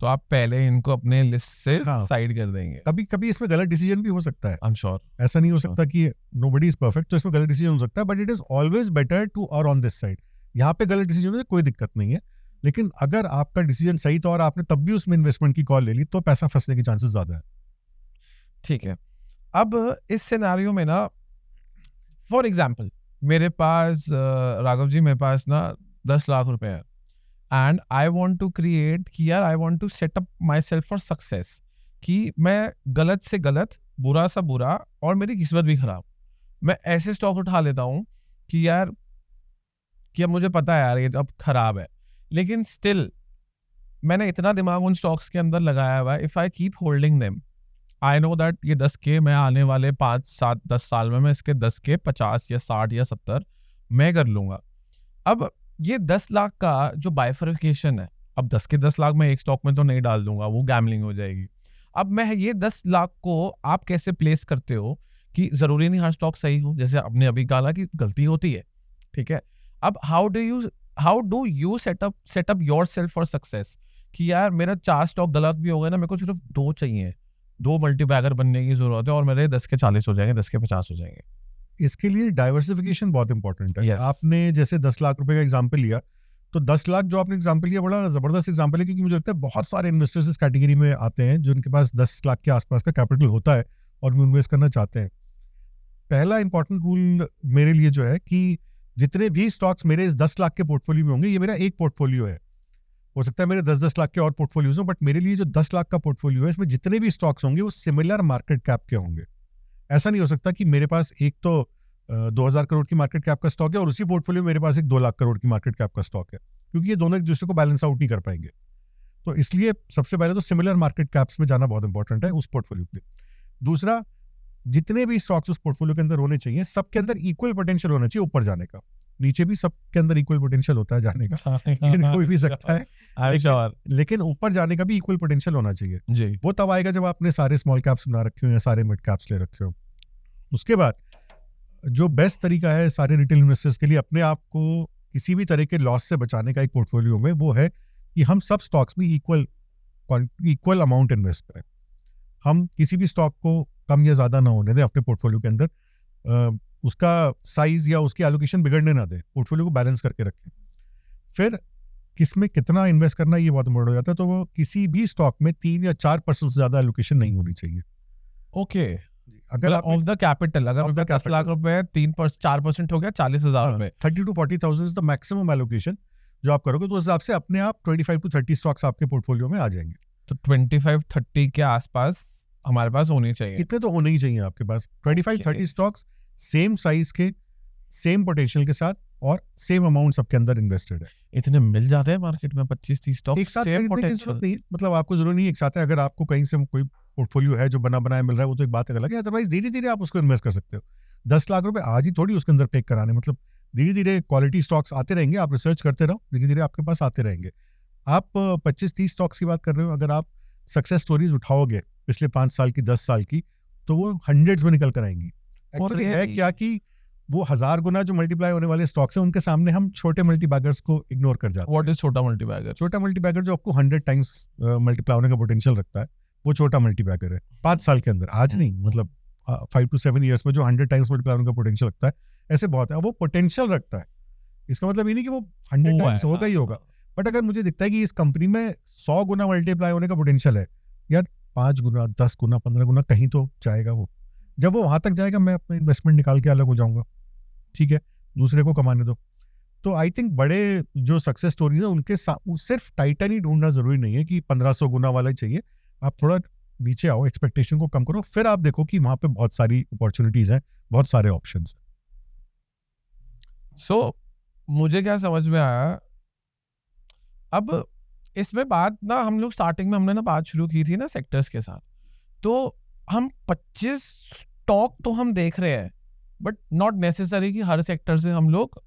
तो आप पहले इनको अपने लिस्ट से साइड कर देंगे। कभी कभी इसमें गलत डिसीजन भी हो सकता है, आई एम श्योर, ऐसा नहीं हो सकता कि नोबडी इज परफेक्ट, तो इसमें गलत डिसीजन हो सकता है, but it is always better to और ऑन दिस साइड। यहाँ पे गलत डिसीजन होने से कोई दिक्कत नहीं है, लेकिन अगर आपका डिसीजन सही था और आपने तब भी उसमें इन्वेस्टमेंट की कॉल ले ली तो पैसा फंसने के चांसेस ज्यादा है। ठीक है, अब इस सिनेरियो में ना, फॉर एग्जाम्पल मेरे पास राघव जी, मेरे पास ना 10 लाख रुपए है and I want to create कि यार I want to set up myself for success, कि मैं गलत से गलत, बुरा सा बुरा और मेरी किस्मत भी खराब, मैं ऐसे स्टॉक उठा लेता हूँ कि यार कि अब मुझे पता है यार ये अब खराब है, लेकिन स्टिल मैंने इतना दिमाग उन स्टॉक्स के अंदर लगाया हुआ है, if I keep holding them I know that ये 10 के मैं आने वाले 5, 7, 10 साल में मैं इसके 10 के 50 या 60 या 70 मैं कर लूंगा। अब ये 10 लाख का जो बाइफर्केशन है, अब 10 के 10 लाख मैं एक स्टॉक में तो नहीं डाल दूंगा, वो गैमलिंग हो जाएगी। अब मैं ये 10 लाख को आप कैसे प्लेस करते हो कि जरूरी नहीं हर स्टॉक सही हो, जैसे आपने अभी कहा कि गलती होती है, ठीक है। अब how do you set up yourself for success, कि यार मेरा 4 स्टॉक गलत भी हो गए ना, मेरे को सिर्फ 2 चाहिए, 2 मल्टीबैगर बनने की जरूरत है और मेरे 10 के 40 हो जाएंगे, 10 के 50 हो जाएंगे। इसके लिए डाइवर्सिफिकेशन बहुत इंपॉर्टेंट है। Yes. आपने जैसे 10 लाख रुपए का एग्जांपल लिया, तो 10 लाख जो आपने एग्जांपल लिया बड़ा जबरदस्त एग्जांपल है, क्योंकि मुझे लगता है बहुत सारे इन्वेस्टर्स इस कैटेगरी में आते हैं जिनके पास 10 लाख के आसपास का कैपिटल होता है और वो इन्वेस्ट करना चाहते हैं। पहला इंपॉर्टेंट रूल मेरे लिए जो है कि जितने भी स्टॉक्स मेरे इस 10 लाख के पोर्टफोलियो में होंगे, ये मेरा एक पोर्टफोलियो है, हो सकता है मेरे 10-10 लाख के और पोर्टफोलियोज हो, बट मेरे लिए जो 10 लाख का पोर्टफोलियो है इसमें जितने भी स्टॉक्स होंगे वो सिमिलर मार्केट कैप के होंगे। ऐसा नहीं हो सकता कि मेरे पास एक तो 2000 करोड़ की मार्केट कैप का स्टॉक है और उसी पोर्टफोलियो में मेरे पास एक 2 लाख करोड़ की मार्केट कैप का स्टॉक है, क्योंकि ये दोनों एक दूसरे को बैलेंस आउट नहीं कर पाएंगे। तो इसलिए सबसे पहले तो सिमिलर मार्केट कैप्स में जाना बहुत इंपॉर्टेंट है उस पोर्टफोलियो के लिए। दूसरा, जितने भी स्टॉक्स उस पोर्टफोलियो के अंदर होने चाहिए, सबके अंदर इक्वल पोटेंशियल होना चाहिए ऊपर जाने का, नीचे भी सबके अंदर इक्वल पोटेंशियल होता है जाने का, लेकिन कोई भी सकता है, लेकिन ऊपर जाने का भी इक्वल पोटेंशियल होना चाहिए जी। वो तब आएगा जब आपने सारे स्मॉल कैप्स बना रखे हो या सारे मिड कैप्स ले रखे हो। उसके बाद जो बेस्ट तरीका है सारे रिटेल इन्वेस्टर्स के लिए अपने आप को किसी भी तरह के लॉस से बचाने का एक पोर्टफोलियो में, वो है कि हम सब स्टॉक्स में इक्वल अमाउंट इन्वेस्ट करें। हम किसी भी स्टॉक को कम या ज्यादा ना होने दें अपने पोर्टफोलियो के अंदर, उसका साइज या उसकी एलोकेशन बिगड़ने ना दें, पोर्टफोलियो को बैलेंस करके रखें। फिर किस में कितना इन्वेस्ट करना ये बहुत इंपॉर्टेंट हो जाता है, तो वो किसी भी स्टॉक में 3 या 4% से ज्यादा एलोकेशन नहीं होनी चाहिए। ओके, अगर ऑफ द कैपिटल, अगर 10 लाख रुपए 4% हो गया 40,000 रुपए, 30 to 40,000 is the maximum allocation जो आप करोगे, तो उस हिसाब से अपने आप 25 to 30 स्टॉक्स आपके पोर्टफोलियो में आ जाएंगे। तो 25-30 के आसपास हमारे पास होनी चाहिए, इतने तो होने ही चाहिए आपके पास। 25-30 स्टॉक्स सेम साइज के, सेम पोटेंशियल के साथ और सेम अमाउंट सबके अंदर इन्वेस्टेड है। इतने मिल जाते हैं मार्केट में 25-30 स्टॉक एक साथ खरीदने की जरूरत नहीं, मतलब आपको जरूरी नहीं एक साथ है। अगर आपको कहीं से कोई पोर्टफोलियो है जो बना बनाया मिल रहा है, वो तो एक बात अलग है, अदरवाइज धीरे धीरे आप उसको इन्वेस्ट कर सकते हो। 10 लाख रुपए आज ही थोड़ी उसके अंदर फेक कराने, मतलब धीरे धीरे क्वालिटी स्टॉक्स आते रहेंगे, आप रिसर्च करते रहो, धीरे धीरे आपके पास आते रहेंगे। आप 25-30 स्टॉक्स की बात कर रहे हो, अगर आप सक्सेस स्टोरीज उठाओगे पिछले 5 साल की, 10 साल की, तो वो हंड्रेड्स में निकल कर आएंगी। एक्चुअली है क्या कि वो 1000 गुना जो मल्टीप्लाई होने वाले स्टॉक्स हैं, उनके सामने हम छोटे मल्टीबैगर्स को इग्नोर कर जाते हैं। व्हाट इज छोटा मल्टीबैगर? छोटा मल्टीबैगर जो आपको 100 टाइम्स मल्टीप्लाई होने का पोटेंशियल रखता है, वो छोटा मल्टीबैगर है 5 साल के अंदर। आज नहीं, मतलब 5 to 7 ईयर्स में जो 100 टाइम्स मल्टीप्लाई होने का पोटेंशियल रखता है, ऐसे बहुत है, वो पोटेंशियल रखता है। इसका मतलब ये नहीं कि वो 100 टाइम्स होगा ही होगा, बट अगर मुझे दिखता है कि इस कंपनी में 100 गुना मल्टीप्लाई होने का पोटेंशियल है, यार 5 गुना 10 गुना 15 गुना कहीं तो जाएगा वो। जब वो वहां तक जाएगा मैं अपना इन्वेस्टमेंट निकाल के अलग हो जाऊंगा, ठीक है, दूसरे को कमाने दो। तो आई थिंक बड़े जो सक्सेस स्टोरीज है उनके सिर्फ टाइटन ही ढूंढना जरूरी नहीं है कि 1500 गुना वाला ही चाहिए। आप थोड़ा नीचे आओ, एक्सपेक्टेशन को कम करो, फिर आप देखो कि वहां पे बहुत सारी अपॉर्चुनिटीज हैं, बहुत सारे ऑप्शंस हैं। सो मुझे क्या समझ में आया, अब इसमें बात ना, हम लोग स्टार्टिंग में हमने ना बात शुरू की थी ना सेक्टर्स के साथ, तो हम 25 स्टॉक तो हम देख रहे हैं, बट नॉट नेसेसरी कि हर सेक्टर से हम लोग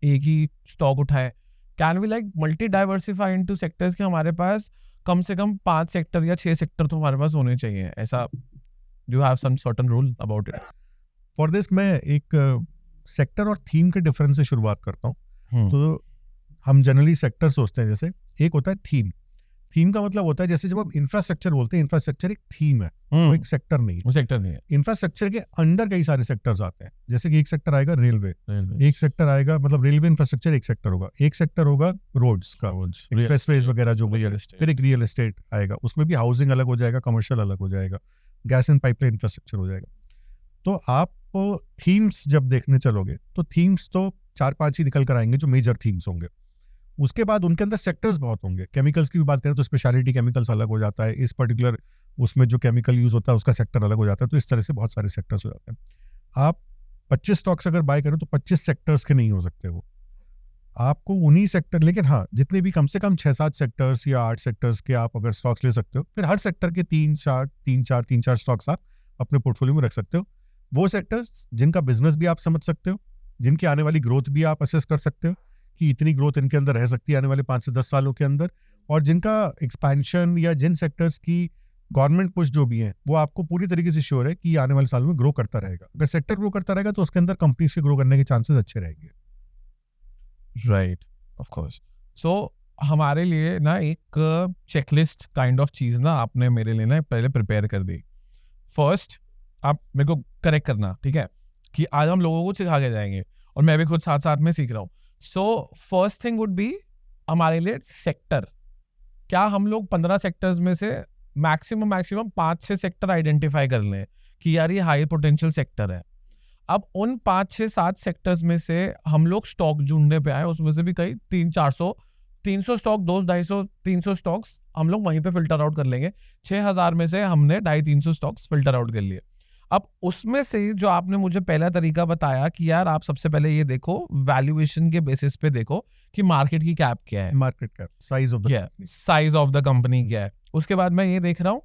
एक ही स्टॉक उठाए। Can we like multi diversify into sectors, कि हमारे पास कम से कम 5 सेक्टर या 6 सेक्टर तो हमारे पास होने चाहिए, ऐसा do you have some certain rule about it? For this मैं एक सेक्टर और थीम के डिफरेंस से शुरुआत करता हूँ। तो हम जनरली सेक्टर सोचते हैं, जैसे एक होता है थीम। थीम का मतलब होता है, जैसे जब हम इंफ्रास्ट्रक्चर बोलते हैं, इंफ्रास्ट्रक्चर एक थीम है, वो एक सेक्टर नहीं है। वो सेक्टर नहीं है। इंफ्रास्ट्रक्चर के अंडर कई सारे सेक्टर्स आते हैं, जैसे कि एक सेक्टर आएगा रेलवे, एक सेक्टर आएगा, मतलब रेलवे इंफ्रास्ट्रक्चर एक सेक्टर होगा, एक सेक्टर होगा रोड्स का, एक्सप्रेसवेज वगैरह जो, फिर एक रियल एस्टेट आएगा, उसमें भी हाउसिंग अलग हो जाएगा, कमर्शियल अलग हो जाएगा, गैस एंड पाइपलाइन इंफ्रास्ट्रक्चर हो जाएगा। तो आप थीम्स जब देखने चलोगे तो थीम्स तो 4-5 ही निकल कर आएंगे जो मेजर थीम्स होंगे। उसके बाद उनके अंदर सेक्टर्स बहुत होंगे। केमिकल्स की भी बात करें तो स्पेशलिटी केमिकल्स अलग हो जाता है, इस पर्टिकुलर उसमें जो केमिकल यूज होता है उसका सेक्टर अलग हो जाता है। तो इस तरह से बहुत सारे सेक्टर्स हो जाते हैं। आप 25 स्टॉक्स अगर बाय करें तो 25 सेक्टर्स के नहीं हो सकते वो, आपको उन्हीं सेक्टर, लेकिन हाँ जितने भी कम से कम 6-7 सेक्टर्स या 8 सेक्टर्स के आप अगर स्टॉक्स ले सकते हो, फिर हर सेक्टर के 3-4 स्टॉक्स आप अपने पोर्टफोलियो में रख सकते हो। वो सेक्टर्स जिनका बिजनेस भी आप समझ सकते हो, जिनकी आने वाली ग्रोथ भी आप असेस कर सकते हो कि इतनी ग्रोथ इनके अंदर रह सकती है आने वाले 5 से 10 सालों के अंदर, और जिनका एक्सपेंशन या जिन सेक्टर्स की गवर्नमेंट पुश जो भी है वो आपको पूरी तरीके से श्योर है कि आने वाले सालों में ग्रो करता रहेगा। अगर सेक्टर ग्रो करता रहेगा तो उसके अंदर कंपनी से ग्रो करने के चांसेस अच्छे रहेंगे। Right, of course. सो हमारे लिए ना एक चेकलिस्ट काइंड ऑफ चीज ना आपने मेरे लिए ना पहले प्रिपेयर कर दी। फर्स्ट आप मेरे को करेक्ट करना, ठीक है, कि आज हम लोगों को सिखा के जाएंगे और मैं भी खुद साथ साथ में सीख रहा हूँ। So first thing would be हमारे लिए सेक्टर। क्या हम लोग 15 सेक्टर्स में से मैक्सिमम 5-6 सेक्टर आइडेंटिफाई कर लें कि यार ये हाई पोटेंशियल सेक्टर है। अब उन 5-6-7 सेक्टर्स में से हम लोग स्टॉक ढूंढने पे आए, उसमें से भी कई 300 स्टॉक, 200-250-300 स्टॉक्स हम लोग वहीं पे फिल्टर आउट कर लेंगे। 6000 में से हमने 250-300 स्टॉक्स फिल्टर आउट कर लिए। अब उसमें से जो आपने मुझे पहला तरीका बताया कि यार आप सबसे पहले ये देखो, वैल्यूएशन के बेसिस पे देखो कि मार्केट की कैप क्या है, market cap, size of the company क्या है। उसके बाद मैं ये देख रहा हूँ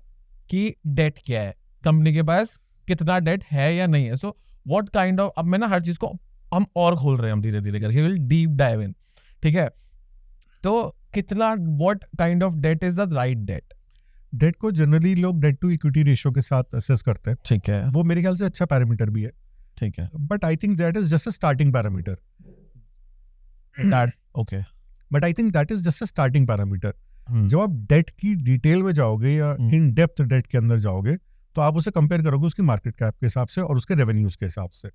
कि डेट क्या है, कंपनी के पास कितना डेट है या नहीं है। सो व्हाट काइंड ऑफ, अब मैं ना हर चीज को हम और खोल रहे हैं, हम धीरे धीरे करके विल डीप डाइव इन, ठीक है। तो कितना, what kind of debt is the right debt? Debt को जनरली लोग डेट टू इक्विटी रेशियो के साथ असेस करते हैं, ठीक है, वो मेरे ख्याल से अच्छा पैरामीटर भी है, ठीक है, but I think that is just a starting parameter. That okay, but I think that is just a starting parameter. जब आप डेट की डिटेल में जाओगे या इन डेप्थ डेट के अंदर जाओगे तो आप उसे कंपेयर करोगे उसकी मार्केट कैप के हिसाब से और उसके रेवेन्यूज के हिसाब से,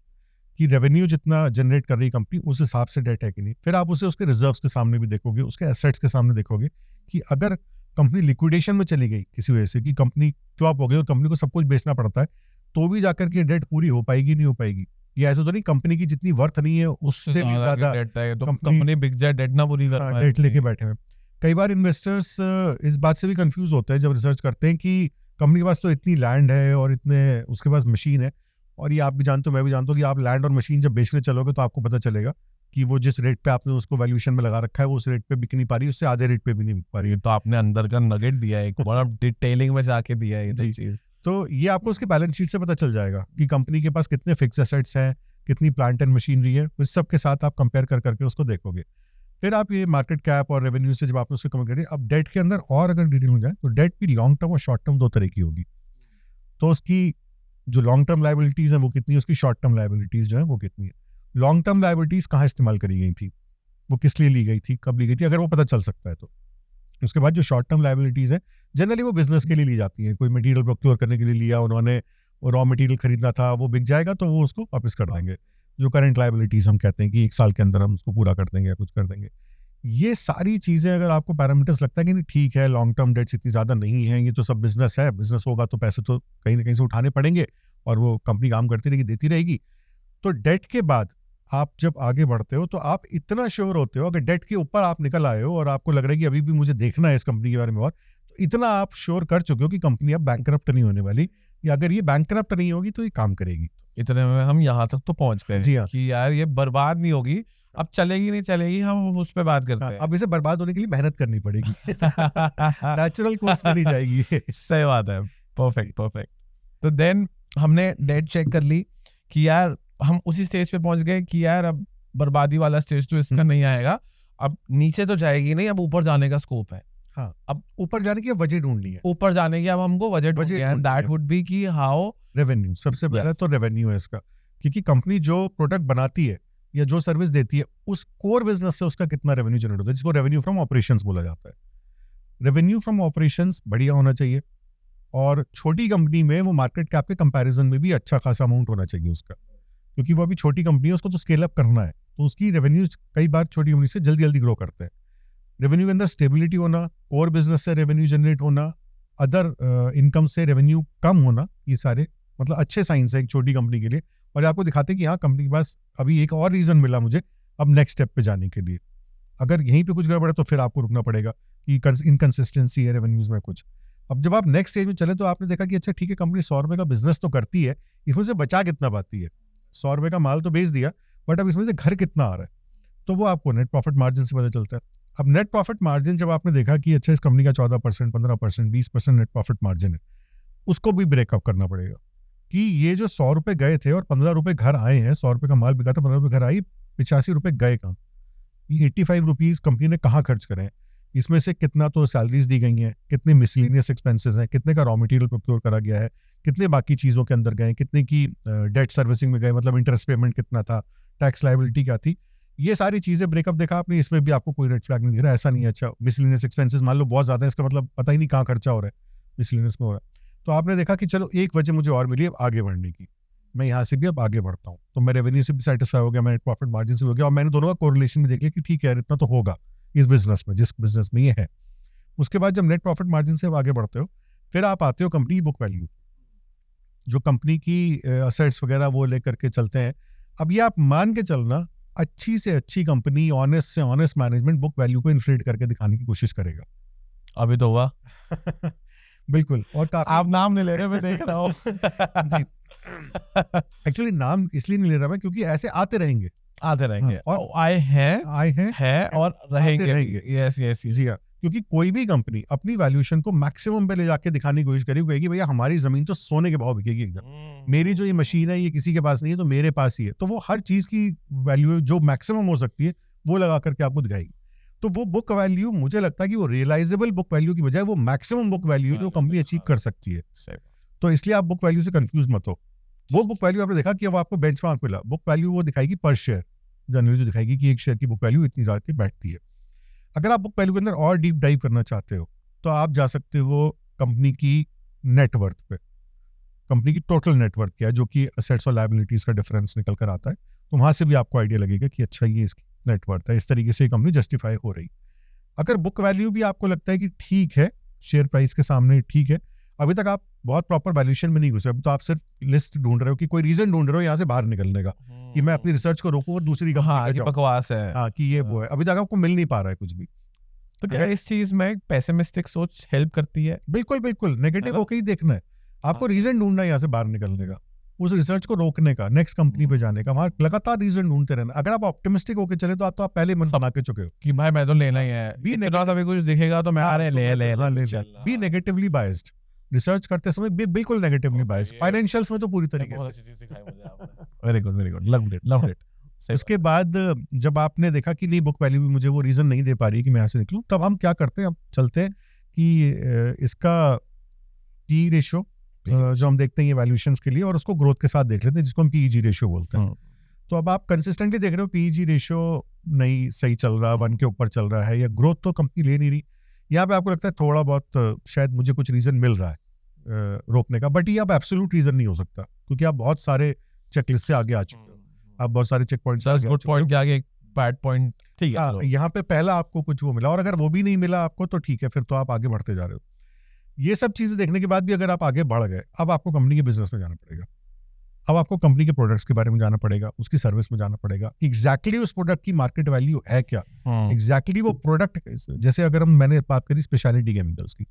कि रेवेन्यू जितना जनरेट कर रही कंपनी उस हिसाब से डेट है कि नहीं। फिर आप उसे उसके रिजर्व्स के सामने भी देखोगे, उसके एसेट्स के सामने देखोगे कि अगर कंपनी लिक्विडेशन में चली गई किसी वजह से, कि कंपनी फ्लॉप हो गई और कंपनी को सब कुछ बेचना पड़ता है, तो भी जाकर के डेट पूरी हो पाएगी नहीं हो पाएगी। ये ऐसा तो नहीं कंपनी की जितनी वर्थ नहीं है उससे भी ज्यादा डेट है, तो कंपनी बिक जाए, डेट ना पूरी कर पाए, डेट लेके बैठे हैं। कई बार इन्वेस्टर्स इस बात से भी कंफ्यूज होते हैं जब रिसर्च करते हैं कि कंपनी के पास तो इतनी लैंड है और इतने उसके पास मशीन है, और ये आप भी जानते हो मैं भी जानता हूँ कि आप लैंड और मशीन जब बेचने चलोगे तो आपको पता चलेगा कि वो जिस रेट पे आपने उसको वैल्यूएशन में लगा रखा है वो उस रेट पे बिक नहीं पा रही, उससे आधे रेट पे भी नहीं बिक पा रही है। तो आपने अंदर का नगेट दिया है, एक बड़ा डिटेलिंग में जाके दिया है ये चीज। तो ये आपको उसके बैलेंस शीट से पता चल जाएगा कि कंपनी के पास कितने फिक्स एसेट्स हैं, कितनी प्लांट एंड मशीनरी है, उस सब के साथ आप कंपेयर कर करके उसको देखोगे। फिर आप ये मार्केट कैप और रेवेन्यू से जब आपने उसको कंपेयर करें, अब डेट के अंदर और अगर डिटेल में जाए तो डेट भी लॉन्ग टर्म और शॉर्ट टर्म दो तरह की होगी। तो उसकी जो लॉन्ग टर्म लायबिलिटीज है वो कितनी है, उसकी शॉर्ट टर्म लायबिलिटीज जो है वो कितनी है। लॉन्ग टर्म लायबिलिटीज कहाँ इस्तेमाल करी गई थी, वो किस लिए ली गई थी, कब ली गई थी, अगर वो पता चल सकता है तो। उसके बाद जो शॉर्ट टर्म लायबिलिटीज है जनरली वो बिजनेस के लिए ली जाती हैं, कोई मटेरियल प्रोक्योर करने के लिए लिया उन्होंने, वो रॉ मटेरियल खरीदना था, वो बिक जाएगा तो वो उसको वापस कर देंगे। जो करंट लायबिलिटीज हम कहते हैं कि 1 साल के अंदर हम उसको पूरा कर देंगे या कुछ कर देंगे। ये सारी चीज़ें अगर आपको पैरामीटर्स लगता है कि नहीं ठीक है, लॉन्ग टर्म डेट्स इतनी ज़्यादा नहीं है, ये तो सब बिजनेस है, बिजनेस होगा तो पैसे तो कहीं ना कहीं से उठाने पड़ेंगे और वो कंपनी काम करती रहेगी, देती रहेगी। तो डेट के बाद आप जब आगे बढ़ते हो तो आप इतना श्योर होते हो, अगर डेट के ऊपर आप निकल आए हो और आपको लग रहा है कि अभी भी मुझे देखना है इस कंपनी के बारे में और, तो इतना आप श्योर कर चुके हो कि कंपनी अब बैंकरप्ट नहीं होने वाली, या अगर ये बैंकरप्ट नहीं होगी तो ये काम करेगी। इतने में हम यहाँ तक तो पहुंच गए जी हाँ। कि यार ये बर्बाद नहीं होगी, अब चलेगी नहीं चलेगी, हम उस पर बात करते हैं। अब इसे बर्बाद होने के लिए मेहनत करनी पड़ेगी, नेचुरल कोर्स में नहीं जाएगी। सही बात है, परफेक्ट परफेक्ट। तो देन हमने डेट चेक कर ली कि यार हम उसी स्टेज पे पहुंच गए कि यार अब बर्बादी वाला स्टेज तो इसका नहीं आएगा, अब नीचे तो जाएगी नहीं, अब ऊपर जाने का स्कोप है। हाँ, अब ऊपर जाने की वजह ढूंढनी है, ऊपर जाने की अब हमको वजह ढूंढनी है, दैट वुड बी कि हाउ रेवेन्यू। सबसे पहले तो रेवेन्यू है इसका, क्योंकि कंपनी जो प्रोडक्ट बनाती है या जो सर्विस देती है उस कोर बिजनेस से उसका कितना रेवेन्यू जनरेट होता है, जिसको रेवेन्यू फ्रॉम ऑपरेशंस बोला जाता है। रेवेन्यू फ्रॉम ऑपरेशंस बढ़िया होना चाहिए, और छोटी कंपनी में वो मार्केट कैप के कंपैरिजन में भी अच्छा खासा अमाउंट होना चाहिए उसका, क्योंकि वो अभी छोटी कंपनी है, उसको तो स्केल अप करना है, तो उसकी रेवेन्यूज कई बार छोटी कंपनी से जल्दी जल्दी ग्रो करते हैं। रेवेन्यू के अंदर स्टेबिलिटी होना, कोर बिजनेस से रेवेन्यू जनरेट होना, अदर इनकम से रेवेन्यू कम होना, ये सारे मतलब अच्छे साइंस है एक छोटी कंपनी के लिए, और ये आपको दिखाते हैं कि हाँ कंपनी के पास अभी एक और रीजन मिला मुझे अब नेक्स्ट स्टेप पे जाने के लिए। अगर यहीं पे कुछ गड़बड़ है तो फिर आपको रुकना पड़ेगा कि इनकंसिस्टेंसी है रेवेन्यूज में कुछ। अब जब आप नेक्स्ट स्टेज में चले तो आपने देखा कि अच्छा ठीक है, कंपनी 100 रुपये का बिजनेस तो करती है, इसमें से बचा कितना पाती है, 100 रुपये का माल तो बेच दिया, बट अब इसमें से घर कितना आ रहा है, तो वो आपको नेट प्रॉफिट मार्जिन से पता चलता है। अब नेट प्रॉफिट मार्जिन जब आपने देखा कि अच्छा इस कंपनी का 14%, 15%, 20% नेट प्रॉफिट मार्जिन है, उसको भी ब्रेकअप करना पड़ेगा कि ये जो 100 रुपये गए थे और 15 रुपये घर आए हैं, 100 रुपये का माल बिका था, 15 रुपये घर आई, 85 रुपये गए कहाँ, ये 85 रुपीज़ कंपनी ने कहाँ खर्च करे हैं, इसमें से कितना तो सैलरीज दी गई हैं, कितने मिसलिनियस एक्सपेंसेस हैं, कितने का रॉ मटेरियल प्रोक्योर करा गया है, कितने बाकी चीज़ों के अंदर गए, कितने की डेट सर्विसिंग में गए, मतलब इंटरेस्ट पेमेंट कितना था, टैक्स लायबिलिटी क्या थी, ये सारी चीज़ें ब्रेकअप देखा आपने, इसमें भी आपको कोई रेड फ्लैग नहीं दिख रहा, ऐसा नहीं है अच्छा मिसलिनियस एक्सपेंसेस मान लो बहुत ज़्यादा है, इसका मतलब पता ही नहीं कहाँ खर्चा हो रहा है, मिसलिनियस में हो रहा है। तो आपने देखा कि चलो एक वजह मुझे और मिली अब आगे बढ़ने की, मैं यहाँ से भी अब आगे बढ़ता हूँ, तो मैं रेवेन्यू से भी सेटिस्फाई हो गया, मैं प्रॉफिट मार्जिन से हो गया, और मैंने दोनों का कोरिलेशन में देख लिया कि ठीक है यार इतना तो होगा इस बिजनेस में, जिस बिजनेस में ये है। उसके बाद जब नेट प्रॉफिट मार्जिन से आगे बढ़ते हो, फिर आप आते हो कंपनी बुक वैल्यू, जो कंपनी की असेट्स वगैरह वो लेकर के चलते हैं। अब ये आप मान के चलना, अच्छी से अच्छी कंपनी, ऑनेस्ट से ऑनेस्ट मैनेजमेंट बुक वैल्यू को इन्फ्लेट करके दिखाने की कोशिश करेगा। अभी तो हुआ बिल्कुल, और आप नाम नहीं ले रहे, मैं देख रहा हूँ। एक्चुअली नाम इसलिए नहीं ले रहा मैं क्योंकि ऐसे आते रहेंगे हाँ, और आए हैं और रहेंगे। यस यस जी हाँ, क्योंकि कोई भी कंपनी अपनी वैल्यूएशन को मैक्सिमम पे ले जाके दिखाने की कोशिश करेगी, कहेगी भैया हमारी जमीन तो सोने के भाव बिकेगी एकदम, मेरी जो ये मशीन है ये किसी के पास नहीं है तो मेरे पास ही है, तो वो हर चीज की वैल्यू जो मैक्सिमम हो सकती है वो लगा करके आपको दिखाएगी। तो वो बुक वैल्यू मुझे लगता है कि वो रियलाइजेबल बुक वैल्यू की बजाय वो मैक्सिमम बुक वैल्यू जो कंपनी अचीव कर सकती है। तो इसलिए आप बुक वैल्यू से कंफ्यूज मत हो। वो बुक वैल्यू आपने देखा कि अब आपको बेंचमार्क मिला, बुक वैल्यू वो दिखाएगी पर शेयर, जनरली जो दिखाएगी कि एक शेयर की बुक वैल्यू इतनी ज्यादा की बैठती है। अगर आप बुक वैल्यू के अंदर और डीप डाइव करना चाहते हो तो आप जा सकते हो कंपनी की नेटवर्थ पे, कंपनी की टोटल नेटवर्थ क्या है, जो कि असेट्स और लायबिलिटीज का डिफरेंस निकल कर आता है, तो वहां से भी आपको आइडिया लगेगा कि अच्छा ये इसकी नेटवर्थ है, इस तरीके से कंपनी जस्टिफाई हो रही। अगर बुक वैल्यू भी आपको लगता है कि ठीक है शेयर प्राइस के सामने ठीक है, अभी तक आप बहुत प्रॉपर वैल्यूएशन में नहीं घुसे, अभी तो आप सिर्फ लिस्ट ढूंढ रहे हो कि कोई रीजन ढूंढ रहे हो यहाँ से बाहर निकलने का, कि मैं अपनी रिसर्च को रोकूं और दूसरी कंपनी की बकवास है, हाँ कि ये वो है, अभी तक आपको मिल नहीं पा रहा है कुछ भी। तो क्या इस चीज में पेसिमिस्टिक सोच हेल्प करती है? बिल्कुल बिल्कुल, नेगेटिव होके ही देखना है आपको, रीजन ढूंढना है यहाँ से बाहर निकलने का, उस रिसर्च को रोकने का, नेक्स्ट कंपनी पे जाने का, वहां लगातार रीजन ढूंढते रहना। अगर आप ऑप्टिमिस्टिक होके चले तो आप पहले मन बना के चुके हो कि भाई मैं तो लेना ही है, भी कुछ दिखेगा तो मैं ले बी नेगेटिवली बायस्ड, रिसर्च करते समय बिल्कुल नेगेटिवली बायस्ड, फाइनेंशियल्स में तो पूरी तरीके से। Very good loved it. उसके बाद जब आपने देखा कि नहीं बुक वैल्यू भी मुझे वो रीजन नहीं दे पा रही कि मैं यहाँ से निकलूं, तब हम क्या करते हैं, अब चलते हैं कि इसका पी रेशियो जो हम देखते हैं ये वैल्यूएशंस के लिए, और उसको ग्रोथ के साथ देख लेते हैं, जिसको हम पीईजी रेशियो बोलते हैं। तो अब आप कंसिस्टेंटली देख रहे हो पीईजी रेशियो नहीं सही चल रहा, 1 के ऊपर चल रहा है, या ग्रोथ तो कंपनी ले नहीं रही, यहाँ पे आपको लगता है थोड़ा बहुत शायद मुझे कुछ रीजन मिल रहा है रोकने का, बट ये अब एब्सोल्यूट रीजन नहीं हो सकता क्योंकि आप बहुत सारे चेकलिस्ट से आगे आ चुके हो। आप बहुत सारे चेक पॉइंट्स गुड पॉइंट के आगे एक बैड पॉइंट, ठीक है चलो। यहाँ पे पहला आपको कुछ वो मिला, और अगर वो भी नहीं मिला आपको तो ठीक है, फिर तो आप आगे बढ़ते जा रहे हो। ये सब चीजें देखने के बाद भी अगर आप आगे बढ़ गए, अब आपको कंपनी के बिजनेस में जाना पड़ेगा। अब आपको कंपनी के प्रोडक्ट्स के बारे में जाना पड़ेगा, उसकी सर्विस में जाना पड़ेगा, एग्जैक्टली उस प्रोडक्ट की मार्केट वैल्यू है क्या, एग्जैक्टली वो प्रोडक्ट। जैसे अगर मैंने बात करी स्पेशलिटी केमिकल्स की,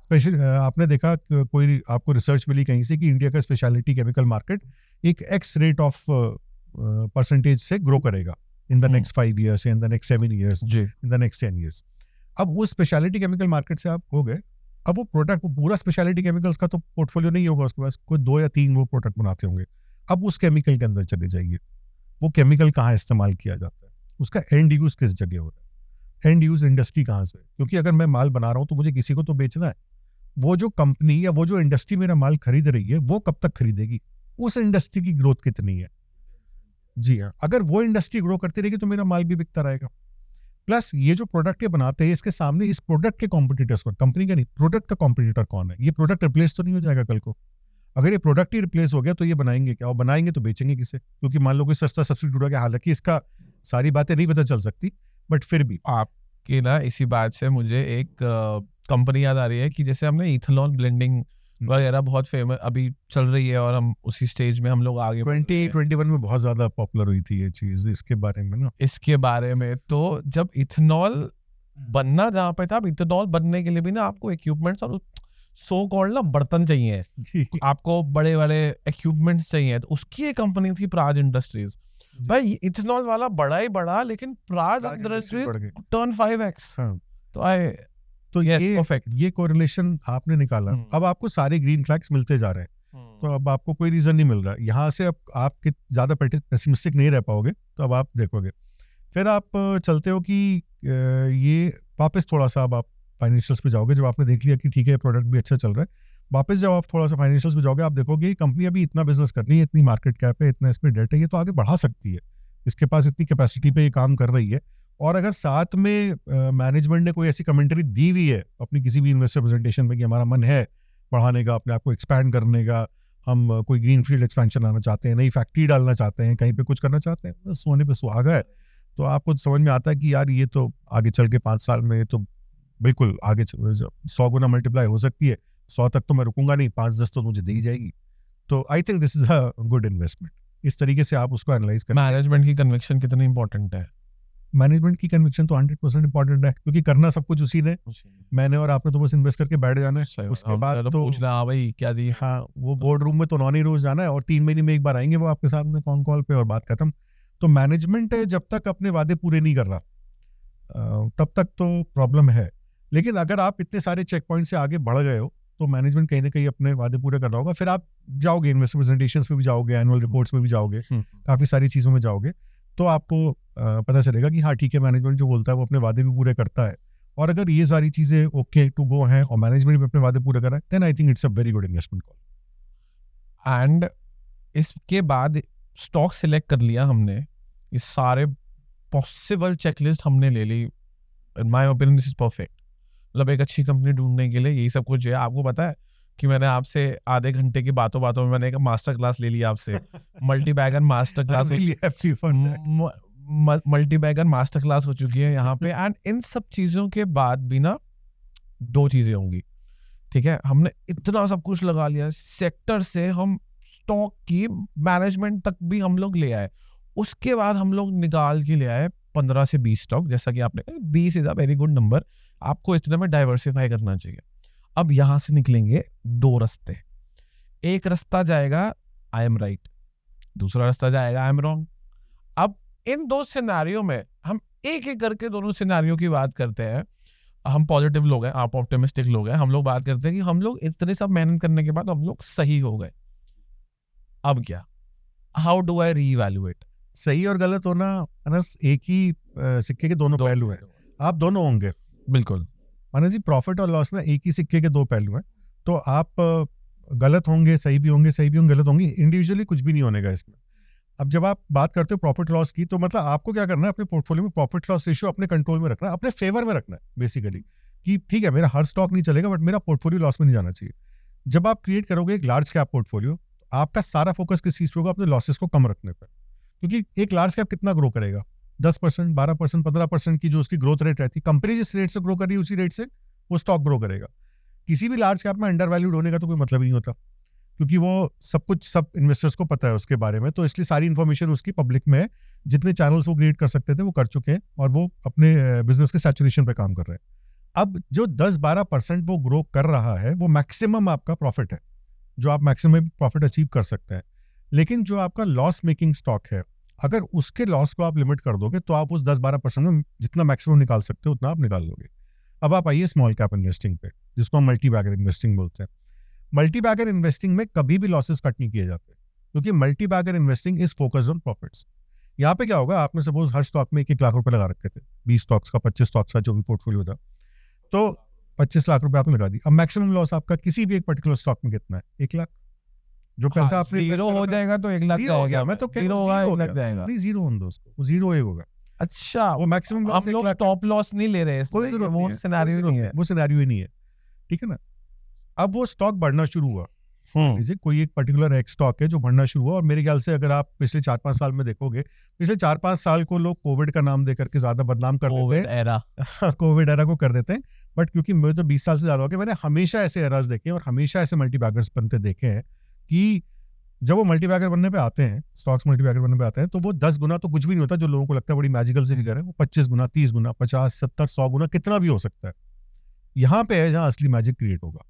स्पेशल आपने देखा कोई आपको रिसर्च मिली कहीं से कि इंडिया का स्पेशलिटी केमिकल मार्केट एक एक्स रेट ऑफ परसेंटेज से ग्रो करेगा in the next 5 years, in the next 7 years, in the next 10 years। अब वो स्पेशलिटी केमिकल मार्केट से आप हो गए, अब वो प्रोडक्ट, वो पूरा स्पेशलिटी केमिकल्स का तो पोर्टफोलियो नहीं होगा उसके पास, कोई 2 या 3 वो प्रोडक्ट बनाते होंगे। अब उस केमिकल के अंदर चले जाइए, वो केमिकल कहाँ इस्तेमाल किया जाता है, उसका एंड यूज किस जगह हो रहा है, एंड यूज इंडस्ट्री कहाँ से, क्योंकि अगर मैं माल बना रहा हूँ तो मुझे किसी को तो बेचना है। वो जो कंपनी या वो जो इंडस्ट्री मेरा माल खरीद रही है वो कब तक खरीदेगी, उस इंडस्ट्री की ग्रोथ कितनी है। जी हाँ, अगर वो इंडस्ट्री ग्रो करती रहेगी तो मेरा माल भी बिकता रहेगा। प्लस ये जो प्रोडक्ट ये बनाते हैं, इसके सामने इस प्रोडक्ट के कॉम्पिटिटर्स कौन, कंपनी का नहीं, प्रोडक्ट का कॉम्पिटिटर कौन है। ये प्रोडक्ट रिप्लेस तो नहीं हो जाएगा कल को। अगर ये प्रोडक्ट ही रिप्लेस हो गया तो ये बनाएंगे क्या, और बनाएंगे तो बेचेंगे किसे, क्योंकि मान लो कोई सस्ता सब्स्टिट्यूट हो गया। हालांकि इसका सारी बातें नहीं पता चल सकती, बट फिर भी आपके ना इसी बात से मुझे एक कंपनी याद आ रही है कि जैसे हमने इथेनॉल ब्लेंडिंग वगैरह बहुत फेमस अभी चल रही है, और हम उसी स्टेज में हम लोग आगे 2021 में बहुत ज्यादा पॉपुलर हुई थी ये चीज। इसके बारे में ना, इसके बारे में तो जब इथेनॉल बनना जहाँ पे था, अब इथेनॉल बनने के लिए भी ना आपको इक्विपमेंट्स और सो कॉल्ड ना बर्तन चाहिए, आपको बड़े बड़े इक्विपमेंट्स चाहिए। तो उसकी एक कंपनी थी प्राज इंडस्ट्रीज। भाई इथेनॉल वाला बड़ा ही बड़ा, लेकिन प्राज इंडस्ट्रीज टर्न 5x। तो ये कोरिलेशन आपने निकाला। अब आपको सारे ग्रीन फ्लैग्स मिलते जा रहे हैं, तो अब आपको कोई रीजन नहीं मिल रहा है यहाँ से। अब आप ज्यादा पेसिमिस्टिक नहीं रह पाओगे, तो अब आप देखोगे। फिर आप चलते हो कि ये वापस थोड़ा सा अब आप फाइनेंशियल्स पे जाओगे। जब आपने देख लिया कि ठीक है प्रोडक्ट भी अच्छा चल रहा है, वापस जब आप थोड़ा सा फाइनेंशियल्स पे जाओगे, आप देखोगे कंपनी अभी इतना बिजनेस कर रही है, इतनी मार्केट कैप है, इतना इसमें डेट है, ये तो आगे बढ़ा सकती है, इसके पास इतनी कैपेसिटी पे ये काम कर रही है। और अगर साथ में मैनेजमेंट ने कोई ऐसी कमेंट्री दी हुई है अपनी किसी भी इन्वेस्टर प्रेजेंटेशन में कि हमारा मन है बढ़ाने का, अपने आप को एक्सपैंड करने का, हम कोई ग्रीन फील्ड एक्सपेंशन लाना चाहते हैं, नई फैक्ट्री डालना चाहते हैं, कहीं पे कुछ करना चाहते हैं, तो सोने पे सुहागा है। तो आपको समझ में आता है कि यार ये तो आगे चल के 5 साल में तो बिल्कुल आगे 100 गुना मल्टीप्लाई हो सकती है। 100 तक तो मैं रुकूंगा नहीं, 5-10 तो मुझे दी जाएगी। तो I think this is a good investment. इस तरीके से आप उसको एनालाइज करें। मैनेजमेंट की कन्विक्शन कितनी इंपॉर्टेंट है? मैनेजमेंट की कन्विक्शन तो 100% इंपॉर्टेंट है, क्योंकि करना सब कुछ उसी ने, मैंने और आपने तो बस इन्वेस्ट करके बैठ जाना है। उसके बाद तो पूछना हाँ भाई क्या जी, हाँ वो बोर्ड रूम में तो नॉन ही रोज जाना है, और 3 महीने में एक बार आएंगे वो आपके सामने कॉन कॉल पे, और बात खत्म। तो मैनेजमेंट जब तक अपने वादे पूरे नहीं कर रहा तब तक तो प्रॉब्लम है। लेकिन अगर आप इतने सारे चेक पॉइंट से आगे बढ़ गए हो तो मैनेजमेंट कहीं ना कहीं अपने वादे पूरे कर रहा होगा। फिर आप जाओगे इन्वेस्टर प्रेजेंटेशंस में भी जाओगे, एनुअल रिपोर्ट्स में भी जाओगे, काफी सारी चीजों में जाओगे, तो आपको पता चलेगा कि हाँ ठीक है, मैनेजमेंट जो बोलता है वो अपने वादे भी पूरे करता है। और अगर ये सारी चीजें ओके टू गो हैं और मैनेजमेंट भी अपने वादे पूरे कर रहा है, then I think it's a very good investment call. And इसके बाद स्टॉक सिलेक्ट कर लिया हमने, ये सारे पॉसिबल चेकलिस्ट हमने ले ली। In my opinion this is perfect. मतलब एक अच्छी कंपनी ढूंढने के लिए यही सब कुछ है। आपको पता है कि मैंने आपसे आधे घंटे की बातों में मैंने एक मास्टर क्लास ले लिया आपसे, मल्टी बैगन मास्टर क्लास, मल्टी बैगन मास्टर क्लास हो चुकी है यहाँ पे। एंड इन सब चीजों के बाद भी ना 2 चीजें होंगी, ठीक है? हमने इतना सब कुछ लगा लिया, सेक्टर से हम स्टॉक की मैनेजमेंट तक भी हम लोग ले आए। उसके बाद हम लोग निकाल के ले आए 15 से 20 स्टॉक। जैसा कि आपने 20 is a very good number, आपको इतने में डाइवर्सिफाई करना चाहिए। अब यहां से निकलेंगे 2 रास्ते। एक रास्ता जाएगा आई एम राइट, दूसरा रास्ता जाएगा आई एम रॉन्ग। अब इन 2 सिनेरियो में हम एक एक करके दोनों सिनेरियो की बात करते हैं। हम पॉजिटिव लोग हैं, आप ऑप्टिमिस्टिक लोग हैं। हम लोग बात करते हैं कि हम लोग इतने सब मेहनत करने के बाद हम लोग सही हो गए। अब क्या, हाउ डू आई रीइवैल्यूएट? सही और गलत होना अनस एक ही सिक्के के दोनों पहलू हैं। आप दोनों होंगे, बिल्कुल माना जी, प्रॉफिट और लॉस में एक ही सिक्के के 2 पहलू हैं। तो आप गलत होंगे, सही भी होंगे, सही भी होंगे, गलत होंगे, इंडिविजुअली कुछ भी नहीं होने का इसमें। अब जब आप बात करते हो प्रॉफिट लॉस की, तो मतलब आपको क्या करना है, अपने पोर्टफोलियो में प्रॉफिट लॉस रेशियो अपने कंट्रोल में रखना है, अपने फेवर में रखना है बेसिकली, कि ठीक है मेरा हर स्टॉक नहीं चलेगा बट मेरा पोर्टफोलियो लॉस में नहीं जाना चाहिए। जब आप क्रिएट करोगे एक लार्ज कैप पोर्टफोलियो, आपका सारा फोकस किस चीज पे होगा, अपने लॉसेस को कम रखने पर। क्योंकि एक लार्ज कैप कितना ग्रो करेगा, 10%, 12%, 15% की जो उसकी ग्रोथ रेट रहती है, कंपनी जिस रेट से ग्रो कर रही है उसी रेट से वो स्टॉक ग्रो करेगा। किसी भी लार्ज कैप में अंडर वैल्यूड होने का तो कोई मतलब ही नहीं होता, क्योंकि वो सब इन्वेस्टर्स को पता है उसके बारे में, तो इसलिए सारी इन्फॉर्मेशन उसकी पब्लिक में है। जितने चैनल्स वो क्रिएट कर सकते थे वो कर चुके हैं और वो अपने बिजनेस के सैचुरेशन पे काम कर रहे हैं। अब जो 10-12% वो ग्रो कर रहा है वो मैक्सिमम आपका प्रॉफिट है, जो आप मैक्सिमम प्रॉफिट अचीव कर सकते हैं। लेकिन जो आपका लॉस मेकिंग स्टॉक है, अगर उसके लॉस को आप लिमिट कर दोगे तो आप उस 10-12% में जितना मैक्सिमम निकाल सकते हो उतना आप निकाल लोगे। अब आप आइए स्मॉल कैप इन्वेस्टिंग पे, जिसको हम मल्टी बैगर इन्वेस्टिंग बोलते हैं। मल्टी बैगर इन्वेस्टिंग में कभी भी लॉसेस कट नहीं किए जाते, क्योंकि multi bagger investing is focused on profits. यहाँ पे क्या होगा, आपने सपोज हर स्टॉक में 1-1 लाख रुपए लगा रखे थे, 20 स्टॉक्स का, 25 स्टॉक्स का जो भी पोर्टफोलियो था, तो 25 लाख रुपए आपने लगा दी। अब मैक्सिमम लॉस आपका किसी भी एक पर्टिकुलर स्टॉक में कितना है? 1 लाख। जो पैसा आपने जीरो हो जाएगा तो 1 लाख जीरो हो गया, मैं तो जीरो होगा 1 लाख जाएगा। नहीं, जीरो होने दो उसको, वो जीरो एक होगा। अच्छा, वो मैक्सिमम हम लोग स्टॉप लॉस नहीं ले रहे हैं, कोई जरूरत नहीं वो है, सिनेरियो नहीं है, वो सिनेरियो ही नहीं है, ठीक है ना। अब वो स्टॉक बढ़ना शुरू हुआ, लीजिए कोई एक पर्टिकुलर एक स्टॉक है जो बढ़ना शुरू हुआ, और मेरे ख्याल से अगर आप पिछले 4-5 साल में देखोगे, पिछले 4-5 साल को लोग कोविड का नाम देकर के ज्यादा बदनाम कर देते हैं, कोविड एरा को कर देते हैं, बट क्योंकि मुझे तो 20 साल से ज्यादा हो गया, मैंने हमेशा ऐसे एराज देखे हैं और हमेशा ऐसे मल्टी बैगर्स बनते देखे हैं कि जब वो मल्टी बैगर बनने पे आते हैं, स्टॉक्स मल्टी बैगर बनने पे आते हैं, तो वो 10 गुना तो कुछ भी नहीं होता, जो लोगों को लगता है बड़ी मैजिकल से फिगर है, वो 25 गुना, 30 गुना, 50, 70, 100 गुना, कितना भी हो सकता है। यहाँ पे है जहाँ असली मैजिक क्रिएट होगा,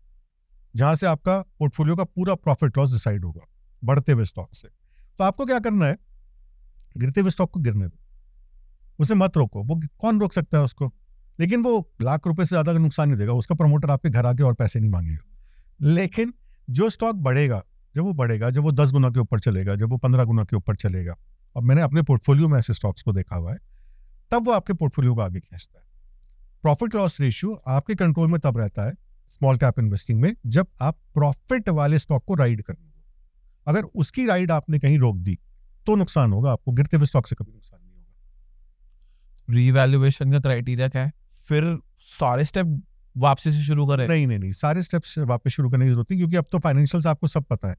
जहां से आपका पोर्टफोलियो का पूरा प्रॉफिट लॉस डिसाइड होगा बढ़ते हुए स्टॉक से। तो आपको क्या करना है, गिरते हुए स्टॉक को गिरने दो, उसे मत रोको। वो कौन रोक सकता है उसको? लेकिन वो लाख रुपए से ज्यादा का नुकसान नहीं देगा, उसका प्रमोटर आपके घर आके और पैसे नहीं मांगेगा। लेकिन जो स्टॉक बढ़ेगा, जब वो बढ़ेगा, जब वो 10 गुना के ऊपर चलेगा, जब वो 15 गुना के ऊपर चलेगा, और मैंने अपने पोर्टफोलियो में ऐसे स्टॉक्स को देखा हुआ है, तब वो आपके पोर्टफोलियो को आगे खींचता है। प्रॉफिट लॉस रेशियो आपके कंट्रोल में तब रहता है स्मॉल कैप इन्वेस्टिंग में, जब आप प्रॉफिट वाले स्टॉक को राइड करेंगे। अगर उसकी राइड आपने कहीं रोक दी तो नुकसान होगा आपको, गिरते हुए स्टॉक से कभी नुकसान नहीं होगा। रीवैल्यूएशन का क्राइटेरिया क्या है? फिर सारे स्टेप वापसी से शुरू करें? नहीं, सारे स्टेप्स वापस शुरू करने की जरूरत नहीं, क्योंकि अब तो फाइनेंशियल्स आपको सब पता है।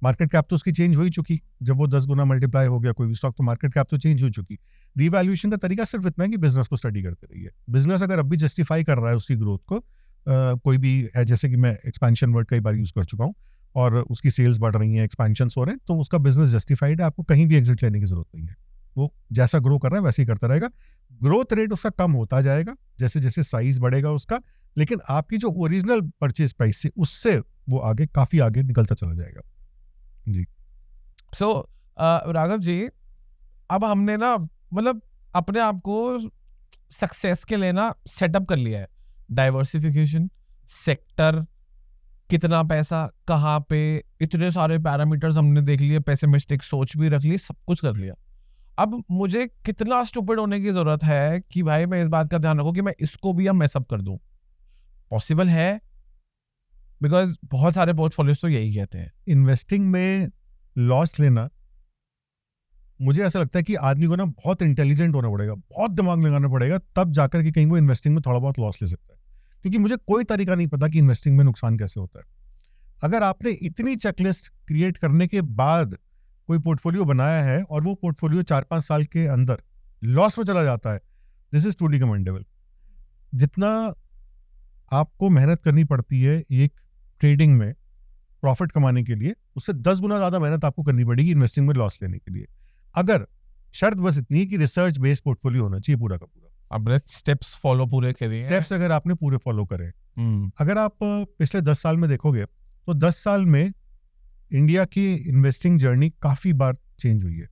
मार्केट कैप तो उसकी चेंज हो ही चुकी, जब वो 10 गुना मल्टीप्लाई हो गया कोई भी स्टॉक, तो मार्केट कैप तो चेंज हो चुकी। रीवैल्यूएशन का तरीका सिर्फ इतना है कि बिजनेस को स्टडी करते रहिए। बिजनेस अगर अब भी जस्टिफाई कर रहा है उसकी ग्रोथ को, कोई भी है, जैसे कि मैं एक्सपेंशन वर्ड कई बार यूज कर चुका हूँ, और उसकी सेल्स बढ़ रही हैं, एक्सपेंशन हो रहे हैं, तो उसका बिजनेस जस्टिफाइड है, आपको कहीं भी एग्जिट लेने की जरूरत नहीं है। वो जैसा ग्रो कर रहा है वैसे ही करता रहेगा। ग्रोथ रेट उसका कम होता जाएगा जैसे जैसे साइज बढ़ेगा उसका, लेकिन आपकी जो ओरिजिनल परचेज प्राइस से, उससे वो आगे काफी आगे निकलता चला जाएगा जी। सो राघव जी, अब हमने ना मतलब अपने आप को सक्सेस के लिए ना सेटअप कर लिया है, डाइवर्सिफिकेशन, सेक्टर, कितना पैसा कहाँ पे, इतने सारे पैरामीटर्स हमने देख लिए, पेसिमिस्टिक सोच भी रख ली, सब कुछ कर लिया। अब मुझे कितना स्टूपिड होने की जरूरत है कि भाई मैं इस बात का ध्यान रखूं कि मैं इसको भी अब मैसअप कर दूं? पॉसिबल है? बिकॉज बहुत सारे पोर्टफोलियोज तो यही कहते हैं। इन्वेस्टिंग में लॉस लेना, मुझे ऐसा लगता है कि आदमी को ना बहुत इंटेलिजेंट होना पड़ेगा, बहुत दिमाग लगाना पड़ेगा, तब जाकर के कहीं वो इन्वेस्टिंग में थोड़ा बहुत लॉस ले सकता है। क्योंकि मुझे कोई तरीका नहीं पता कि इन्वेस्टिंग में नुकसान कैसे होता है। अगर आपने इतनी चेकलिस्ट क्रिएट करने के बाद कोई पोर्टफोलियो बनाया है और वो पोर्टफोलियो 4-5 साल के अंदर लॉस में चला जाता है, दिस इज ट्रूली कमेंडेबल। जितना आपको मेहनत करनी पड़ती है एक ट्रेडिंग में प्रॉफिट कमाने के लिए, उससे 10 गुना ज्यादा मेहनत आपको करनी पड़ेगी इन्वेस्टिंग में लॉस लेने के लिए। अगर शर्त बस इतनी है कि रिसर्च बेस्ड पोर्टफोलियो होना चाहिए पूरा का पूरा। आपने स्टेप्स फॉलो पूरे करिए, स्टेप्स अगर आपने पूरे फॉलो करे, अगर आप पिछले 10 साल में देखोगे तो 10 साल में इंडिया की इन्वेस्टिंग जर्नी काफी बार चेंज हुई है।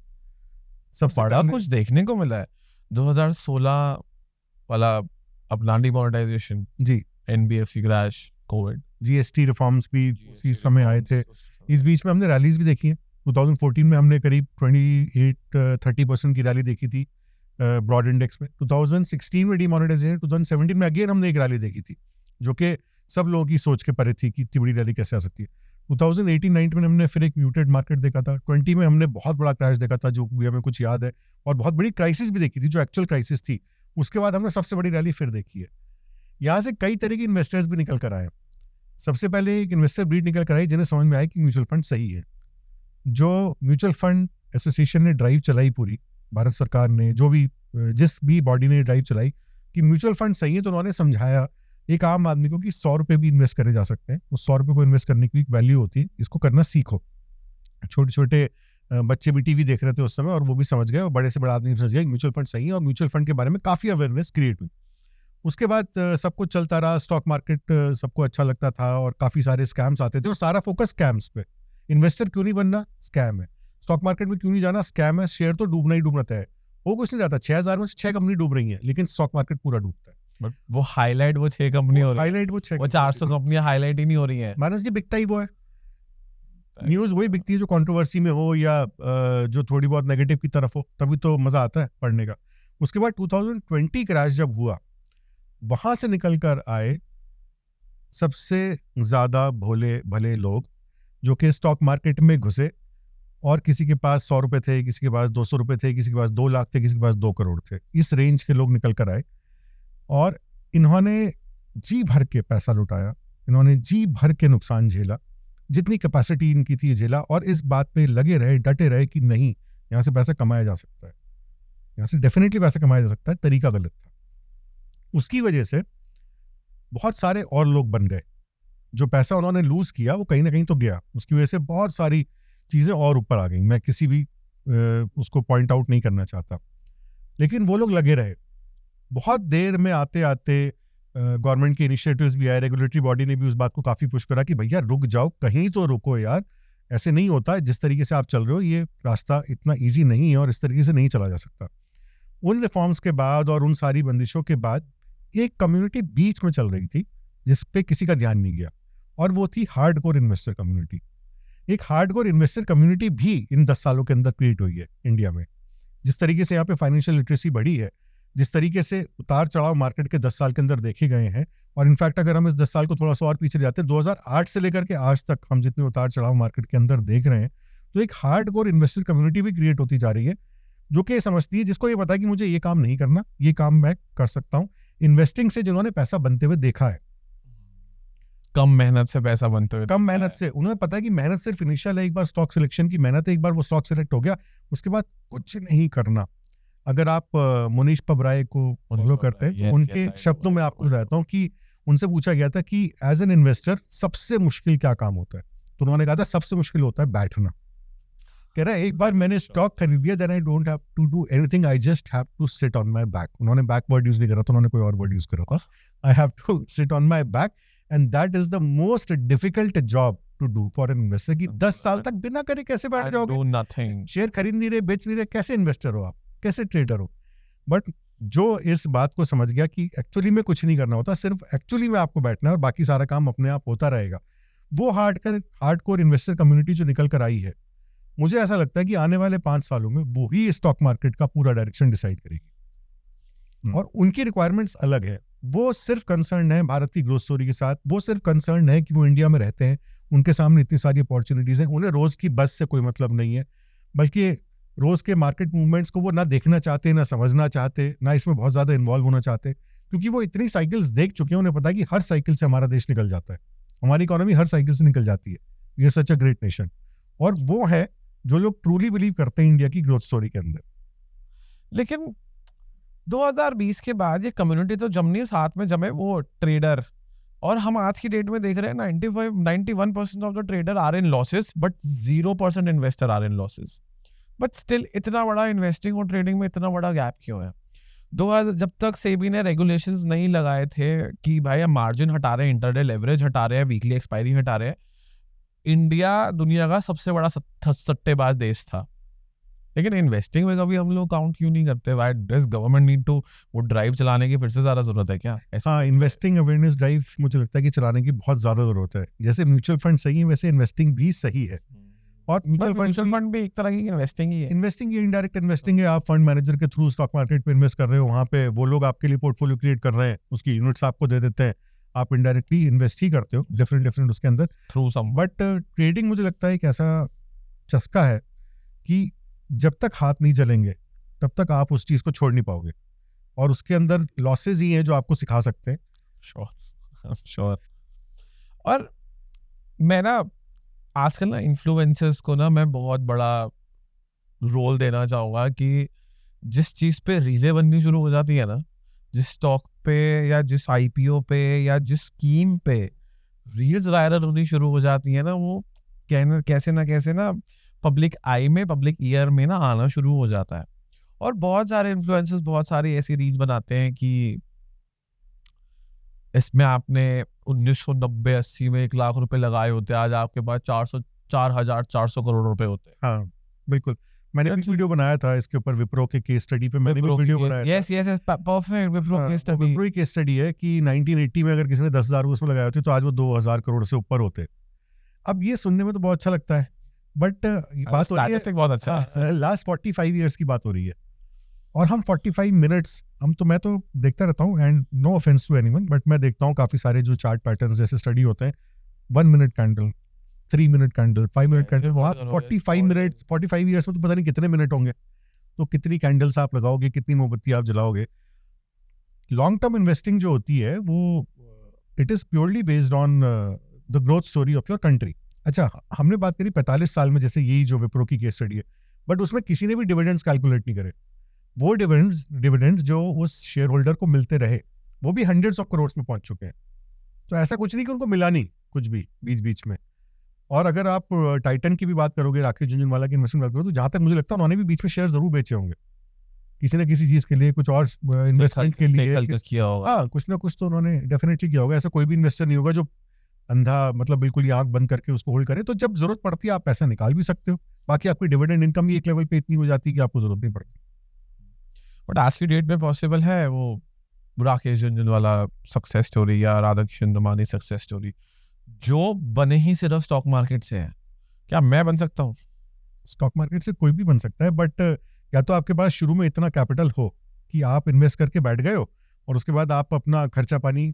सब बड़ा कुछ देखने को मिला है। 2016 वाला अपना डिमोनेटाइजेशन, जी, NBFC crash, Covid, GST reforms भी उसी समय आए थे। इस बीच में हमने रैलीज भी देखी है। 2014 में हमने करीब 28-30% की रैली देखी थी ब्रॉड इंडेक्स में। 2016 में डिमोनेटाइजेशन, 2017 में अगेन हमने एक रैली देखी थी, जो कि सब लोगों की सोच के परे थी कि इतनी बड़ी रैली कैसे आ सकती है। 2018-19 में हमने फिर एक म्यूटेड मार्केट देखा था। 20 में हमने बहुत बड़ा क्रैश देखा था, जो हमें कुछ याद है, और बहुत बड़ी क्राइसिस भी देखी थी, जो एक्चुअल क्राइसिस थी। उसके बाद हमने सबसे बड़ी रैली फिर देखी है। यहाँ से कई तरह के इन्वेस्टर्स भी निकल कर आए। सबसे पहले एक इन्वेस्टर ब्रीड निकल कर आई जिन्हें समझ में आया कि म्यूचुअल फंड सही है। जो म्यूचुअल फंड एसोसिएशन ने ड्राइव चलाई पूरी, भारत सरकार ने, जो भी जिस भी बॉडी ने ड्राइव चलाई कि म्यूचुअल फंड सही है, तो उन्होंने समझाया एक आम आदमी को कि 100 रुपये भी इन्वेस्ट करे जा सकते हैं, उस 100 रुपये को इन्वेस्ट करने की वैल्यू होती है, इसको करना सीखो। छोटे छोटे बच्चे भी टीवी देख रहे थे उस समय और वो भी समझ गए, और बड़े से बड़ा आदमी समझ गया म्यूचुअल फंड सही है, और म्यूचुअल फंड के बारे में काफ़ी अवेयरनेस क्रिएट हुई। उसके बाद सब कुछ चलता रहा, स्टॉक मार्केट सबको अच्छा लगता था और काफ़ी सारे स्कैम्स आते थे, और सारा फोकस स्कैम्स पे। इन्वेस्टर क्यों नहीं बनना? स्कैम है। स्टॉक मार्केट में क्यों नहीं जाना? स्कैम है। शेयर तो डूबना ही डूबना है, वो कुछ नहीं रहता। 6,000 में से 6 कंपनी डूब रही है, लेकिन स्टॉक मार्केट पूरा डूबता है। बट वो हाईलाइट वो 6 कंपनी हो रही है, हाईलाइट वो 6 वो 400 कंपनियां हाईलाइट ही नहीं हो रही है। मानस जी, बिकता ही वो है। न्यूज़ वही बिकती है जो कंट्रोवर्सी में हो या जो थोड़ी बहुत नेगेटिव की तरफ हो, तभी तो मजा आता है पढ़ने का। उसके बाद 2020 क्रैश जब हुआ, वहां से निकल कर आए सबसे ज्यादा भोले भले लोग, जो कि स्टॉक मार्केट में घुसे, और किसी के पास 100 रुपए थे, किसी के पास 200 रुपए थे, किसी के पास 2 लाख थे, किसी के पास 2 करोड़ थे। इस रेंज के लोग निकल कर आए और इन्होंने जी भर के पैसा लुटाया, इन्होंने जी भर के नुकसान झेला, जितनी कैपेसिटी इनकी थी झेला, और इस बात पे लगे रहे, डटे रहे कि नहीं, यहाँ से पैसा कमाया जा सकता है, यहाँ से डेफिनेटली पैसा कमाया जा सकता है, तरीका गलत था। उसकी वजह से बहुत सारे और लोग बन गए, जो पैसा उन्होंने लूज किया वो कहीं ना कहीं तो गया, उसकी वजह से बहुत सारी चीज़ें और ऊपर आ गई। मैं किसी भी उसको पॉइंट आउट नहीं करना चाहता, लेकिन वो लोग लगे रहे। बहुत देर में आते आते गवर्नमेंट के इनिशिएटिव्स भी आए, रेगुलेटरी बॉडी ने भी उस बात को काफ़ी पुश करा कि भैया रुक जाओ, कहीं तो रुको यार, ऐसे नहीं होता है, जिस तरीके से आप चल रहे हो ये रास्ता इतना ईजी नहीं है और इस तरीके से नहीं चला जा सकता। उन रिफॉर्म्स के बाद और उन सारी बंदिशों के बाद एक कम्युनिटी बीच में चल रही थी जिस पे किसी का ध्यान नहीं गया, और वो थी हार्डकोर इन्वेस्टर कम्युनिटी। एक हार्डकोर इन्वेस्टर कम्युनिटी भी इन 10 सालों के अंदर क्रिएट हुई है इंडिया में। जिस तरीके से यहाँ पे फाइनेंशियल लिटरेसी बढ़ी है, जिस तरीके से उतार चढ़ाव मार्केट के 10 साल के अंदर देखे गए हैं, और इनफैक्ट अगर हम इस 10 साल को थोड़ा सा और पीछे जाते हैं, 2008 से लेकर के आज तक हम जितने उतार चढ़ाव मार्केट के अंदर देख रहे हैं, तो एक हार्डकोर इन्वेस्टर कम्युनिटी भी क्रिएट होती जा रही है, जो कि समझती है, जिसको ये पता है कि मुझे ये काम नहीं करना, ये काम मैं कर सकता हूँ। इन्वेस्टिंग से जिन्होंने पैसा बनते हुए देखा है, कम मेहनत से पैसा बनते हुए, कम मेहनत से, उन्हें पता है कि मेहनत सिर्फ इनिशियल है, एक बार स्टॉक सिलेक्शन की मेहनत है, एक बार वो स्टॉक सिलेक्ट हो गया, उसके बाद कुछ नहीं करना। अगर आप मुनीश पबराय को फॉलो करते हैं, तो उनके शब्दों में आपको बताता हूँ कि उनसे पूछा गया था कि एज एन इन्वेस्टर सबसे मुश्किल क्या काम होता है, तो उन्होंने कहा था सबसे मुश्किल होता है बैठना। कह रहा है एक बार मैंने स्टॉक खरीद लिया, then I don't have to do anything, I just have to sit on my back. उन्होंने बैक वर्ड यूज नहीं करा था, उन्होंने कोई और वर्ड यूज करा था, I have to sit on my back, and that is the most difficult job to do for an investor. कि 10 साल तक बिना करे कैसे बैठ जाओगे? शेयर खरीद नहीं रहे, बेच नहीं रहे, कैसे इन्वेस्टर हो आप, कैसे ट्रेडर हो? बट जो इस बात को समझ गया कि एक्चुअली में कुछ नहीं करना होता, सिर्फ एक्चुअली में आपको बैठना है और बाकी सारा काम अपने आप होता रहेगा, वो हार्डकोर इन्वेस्टर कम्युनिटी जो निकल कर आई है, मुझे ऐसा लगता है कि आने वाले 5 सालों में वो ही स्टॉक मार्केट का पूरा डायरेक्शन डिसाइड करेगी। और उनकी रिक्वायरमेंट्स अलग है, वो सिर्फ कंसर्न है भारत की ग्रोथ स्टोरी के साथ, वो सिर्फ कंसर्न है कि वो इंडिया में रहते हैं, उनके सामने इतनी सारी अपॉर्चुनिटीज हैं, उन्हें रोज की बस से कोई मतलब नहीं है, बल्कि रोज के मार्केट मूवमेंट्स को वो ना देखना चाहते, ना समझना चाहते, ना इसमें बहुत ज्यादा इन्वॉल्व होना चाहते, क्योंकि वो इतनी साइकिल्स देख चुके हैं, उन्हें पता है कि हर साइकिल से हमारा देश निकल जाता है, हमारी इकोनॉमी हर साइकिल से निकल जाती है, we are such a great nation. और वो है जो लोग ट्रूली बिलीव करते हैं इंडिया की ग्रोथ स्टोरी के अंदर। लेकिन 2020 के बाद ये कम्युनिटी तो जमनी, साथ में जमे वो ट्रेडर, और हम आज की डेट में देख रहे हैं 91% of the trader are in losses, but 0% investor are in losses. But still इतना बड़ा इन्वेस्टिंग और ट्रेडिंग में इतना बड़ा गैप क्यों है? 2000 जब तक सेबी ने रेगुलेशंस नहीं लगाए थे कि भाई हम मार्जिन हटा रहे हैं, इंटरडे लेवरेज हटा रहे हैं, वीकली एक्सपायरी हटा रहे हैं, इंडिया दुनिया का सबसे बड़ा सट्टेबाज देश था। लेकिन इन्वेस्टिंग में कभी हम लोग काउंट क्यों नहीं करते? Why does government need to वो ड्राइव चलाने की फिर से ज्यादा जरूरत है क्या? हाँ, इन्वेस्टिंग अवेयरनेस ड्राइव मुझे लगता है कि चलाने की बहुत ज्यादा जरूरत है। जैसे म्यूचुअल फंड सही है, वैसे इन्वेस्टिंग भी सही है। और म्यूचुअल फंड भी एक तरह की इन्वेस्टिंग ही है। इन्वेस्टिंग ये इनडायरेक्ट इन्वेस्टिंग है, आप फंड मैनेजर के थ्रू स्टॉक मार्केट पे इन्वेस्ट कर रहे हो, वहाँ पे वो लोग आपके लिए पोर्टफोलियो क्रिएट कर रहे हैं, उसकी यूनिट्स आपको दे देते हैं, आप इनडायरेक्टली इन्वेस्ट ही करते हो डिफरेंट उसके अंदर थ्रू सम। बट ट्रेडिंग मुझे लगता है एक ऐसा चस्का है कि जब तक हाथ नहीं जलेंगे तब तक आप उस चीज को छोड़ नहीं पाओगे, और उसके अंदर लॉसेस ही हैं जो आपको सिखा सकते हैं। श्योर। और मैं ना आजकल ना इन्फ्लुएंसर्स को ना मैं बहुत बड़ा रोल देना चाहूंगा कि जिस चीज पे रीलें बननी शुरू हो जाती है ना, जिस स्टॉक पे या जिस आईपीओ पे या जिस स्कीम पे रील्स वायरल होनी शुरू हो जाती है ना, वो कैसे ना पब्लिक आई में, पब्लिक ईयर में ना आना शुरू हो जाता है। और बहुत सारे इन्फ्लुएंसर्स बहुत सारी ऐसी रील्स बनाते हैं कि इसमें आपने 1990-80 में 1 लाख रुपए लगाए होते, आज आपके पास 4,400 करोड़ रुपए होते। हाँ बिल्कुल, मैंने भी वीडियो बनाया था इसके ऊपर, विप्रो के केस स्टडी पे मैंने भी वीडियो बनाया था। Yes perfect, Wipro case study. Wipro की केस स्टडी है कि 1980 में अगर किसी ने 10,000 उसमें लगाए होते तो आज वो 2,000 करोड़ से ऊपर होते। अब ये सुनने में तो बहुत अच्छा लगता है, बट बात हो रही है बहुत अच्छा है, लास्ट 45 ईयर्स की बात हो रही है, और हम 45 मिनट्स मैं तो देखता रहता हूँ, and no offence to anyone, but मैं देखता हूँ काफी सारे जो चार्ट पैटर्न्स जैसे स्टडी होते हैं, 1 minute candle, 3 minute candle, 5 minute candle, आप 45 मिनट 45 ईयर्स में तो पता नहीं कितने मिनट होंगे, तो कितनी कैंडल्स आप लगाओगे, कितनी मोमबत्ती आप जलाओगे। लॉन्ग टर्म इन्वेस्टिंग जो होती है वो it is purely based on the growth story of your country. अच्छा, हमने बात करी 45 साल में, जैसे यही जो विप्रो की केस स्टडी है, बट उसमें किसी ने भी डिविडेंड्स कैलकुलेट नहीं करे। वो डिविडेंड्स जो उस शेयर होल्डर को मिलते रहे वो भी हंड्रेड्स ऑफ करोड़ में पहुंच चुके हैं। तो ऐसा कुछ नहीं कि उनको मिला नहीं कुछ भी बीच बीच में। और अगर आप टाइटन की भी बात करोगे, राकेश झुनझुनवाला की इन्वेस्टमेंट बात करोगे, तो जहां तक मुझे लगता है उन्होंने भी बीच में शेयर जरूर बेचे होंगे किसी न किसी चीज के लिए, कुछ और इन्वेस्टमेंट के लिए किया होगा। हाँ, कुछ ना कुछ तो उन्होंने डेफिनेटली किया होगा। ऐसा कोई भी इन्वेस्टर नहीं होगा जो अंधा बिल्कुल ही आंख बंद करके उसको होल्ड करे। तो जब जरूरत पड़ती है आप पैसा निकाल भी सकते हो, बाकी आपकी डिविडेंड इनकम भी एक लेवल पे इतनी हो जाती है कि आपको जरूरत नहीं पड़ती। बट आज की डेट में पॉसिबल है वो राकेश झुनझुनवाला सक्सेस स्टोरी या राधाकिशन दमानी सक्सेस स्टोरी जो बने ही सिर्फ स्टॉक मार्केट से है? क्या मैं बन सकता हूँ? स्टॉक मार्केट से कोई भी बन सकता है, बट या तो आपके पास शुरू में इतना कैपिटल हो कि आप इन्वेस्ट करके बैठ गए हो और उसके बाद आप अपना खर्चा पानी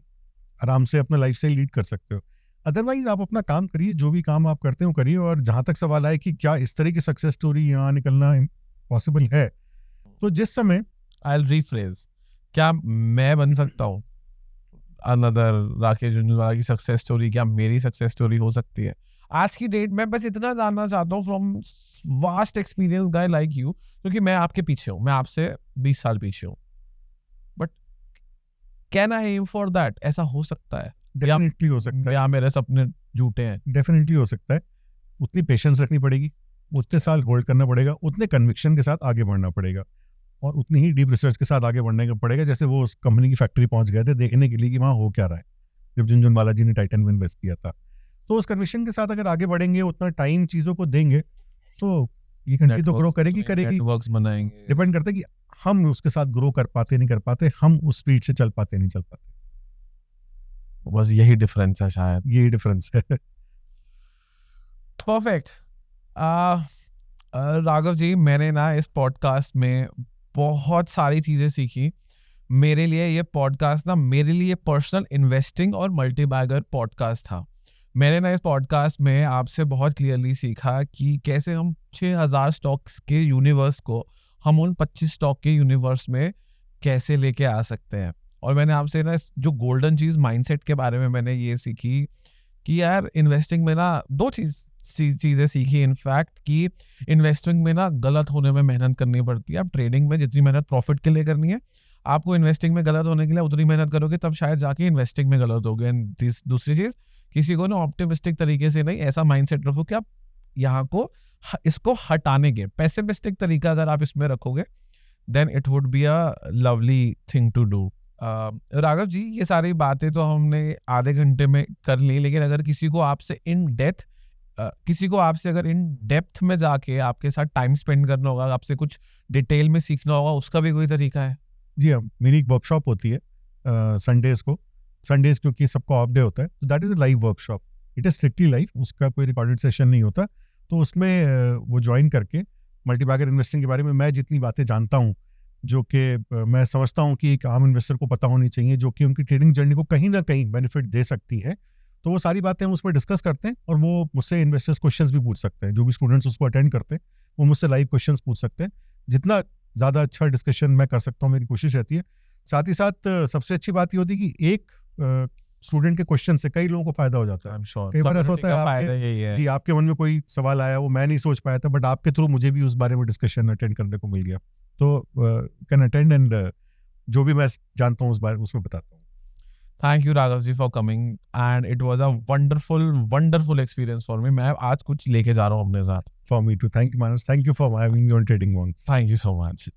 आराम से अपना लाइफस्टाइल लीड कर सकते हो। अदरवाइज आप अपना काम करिए, जो भी काम आप करते हो करिए। और जहां तक सवाल आए कि क्या इस तरह की सक्सेस स्टोरी यहाँ निकलना पॉसिबल है, तो जिस समय आई विल रीफ्रेज, क्या मैं बन सकता हूँ अनदर राकेश झुनझुनवाला की सक्सेस स्टोरी? क्या मेरी सक्सेस स्टोरी हो सकती है आज की डेट में? बस इतना जानना चाहता हूँ from vast experience guy like you, क्योंकि मैं आपके पीछे हूँ, मैं आपसे 20 साल पीछे हूँ। But can I am for that? ऐसा हो सकता है? डेफिनेटली हो सकता है। या मेरे सपने झूठे हैं? डेफिनेटली हो सकता है। उतनी पेशेंस रखनी पड़ेगी, उतने साल होल्ड करना पड़ेगा, उतने कन्विक्शन के साथ आगे बढ़ना पड़ेगा, और उतनी ही डीप रिसर्च के साथ आगे बढ़ने का पड़ेगा। जैसे वो उस कंपनी की फैक्ट्री पहुंच गए थे देखने के लिए कि वहाँ हो क्या रहा है जब झुनझुनवाला जी ने टाइटन में इन्वेस्ट किया था। तो उस कन्विक्शन के साथ अगर आगे बढ़ेंगे, उतना टाइम चीज़ों को देंगे, तो ये कंट्री तो ग्रो करेगी। नेटवर्क्स बनाएंगे। डिपेंड करता है कि हम उसके साथ ग्रो कर पाते नहीं कर पाते, हम उस स्पीड से चल पाते नहीं चल पाते। बस यही डिफरेंस है शायद। यही डिफरेंस है। परफेक्ट। राघव जी, मैंने ना इस पॉडकास्ट में बहुत सारी चीजें सीखी। मेरे लिए ये पॉडकास्ट ना मेरे लिए पर्सनल इन्वेस्टिंग और मल्टीबैगर पॉडकास्ट था। मैंने ना इस पॉडकास्ट में आपसे बहुत क्लियरली सीखा कि कैसे हम 6,000 स्टॉक्स के यूनिवर्स को हम उन 25 स्टॉक के यूनिवर्स में कैसे लेके आ सकते हैं। और मैंने आपसे ना जो गोल्डन चीज माइंडसेट के बारे में मैंने ये सीखी कि यार इन्वेस्टिंग में ना दो चीजें सीखी इनफैक्ट, कि इन्वेस्टिंग में ना गलत होने में मेहनत करनी पड़ती है। आप ट्रेडिंग में जितनी मेहनत प्रॉफिट के लिए करनी है, आपको इन्वेस्टिंग में गलत होने के लिए उतनी मेहनत करोगे, तब शायद जाके इन्वेस्टिंग में गलत होगे। दूसरी चीज, किसी को ना ऑप्टिमिस्टिक तरीके से नहीं, ऐसा माइंडसेट रखो कि आप यहाँ को इसको हटाने के पेसिमिस्टिक तरीका अगर आप इसमें रखोगे, then it would be a lovely thing to do. Raghav ji, ये सारी बातें तो हमने आधे घंटे में कर ली, लेकिन अगर किसी को आपसे अगर इन डेप्थ में जाके आपके साथ टाइम स्पेंड करना होगा, आपसे कुछ डिटेल में सीखना होगा, उसका भी कोई तरीका है? जी हाँ, मेरी एक वर्कशॉप होती है संडेज क्योंकि सबका ऑफ डे होता है, तो that is a live workshop. It is strictly live, उसका कोई रिकॉर्डेड सेशन नहीं होता। तो उसमें वो ज्वाइन करके मल्टीबैगर इन्वेस्टिंग के बारे में मैं जितनी बातें जानता हूँ, जो कि मैं समझता हूँ कि एक आम इन्वेस्टर को पता होनी चाहिए, जो कि उनकी ट्रेडिंग जर्नी को कहीं ना कहीं बेनिफिट दे सकती है, तो वो सारी बातें हम उसमें डिस्कस करते हैं। और वो मुझसे इन्वेस्टर्स क्वेश्चंस भी पूछ सकते हैं, जो भी स्टूडेंट्स उसको अटेंड करते हैं वो मुझसे लाइव क्वेश्चंस पूछ सकते हैं। जितना ज़्यादा अच्छा डिस्कशन मैं कर सकता हूँ, मेरी कोशिश रहती है। साथ ही साथ सबसे अच्छी बात ये होती है कि एक स्टूडेंट के क्वेश्चन से कई लोगों को फायदा हो जाता है। I'm sure कई बार ऐसा community होता है का फायदा आपके यही है। जी आपके मन में कोई सवाल आया, वो मैं नहीं सोच पाया था, बट आपके थ्रू मुझे भी उस बारे में डिस्कशन अटेंड करने को मिल गया, तो कैन अटेंड एंड जो भी मैं जानता हूँ उस बारे उसमें बताता हूँ। Thank you Raghav ji for coming and it was a wonderful experience for me. मैं आज कुछ लेके जा रहा हूँ अपने साथ। For me too. Thank you, Manas. Thank you for having me on Trading Monks. Thank you so much.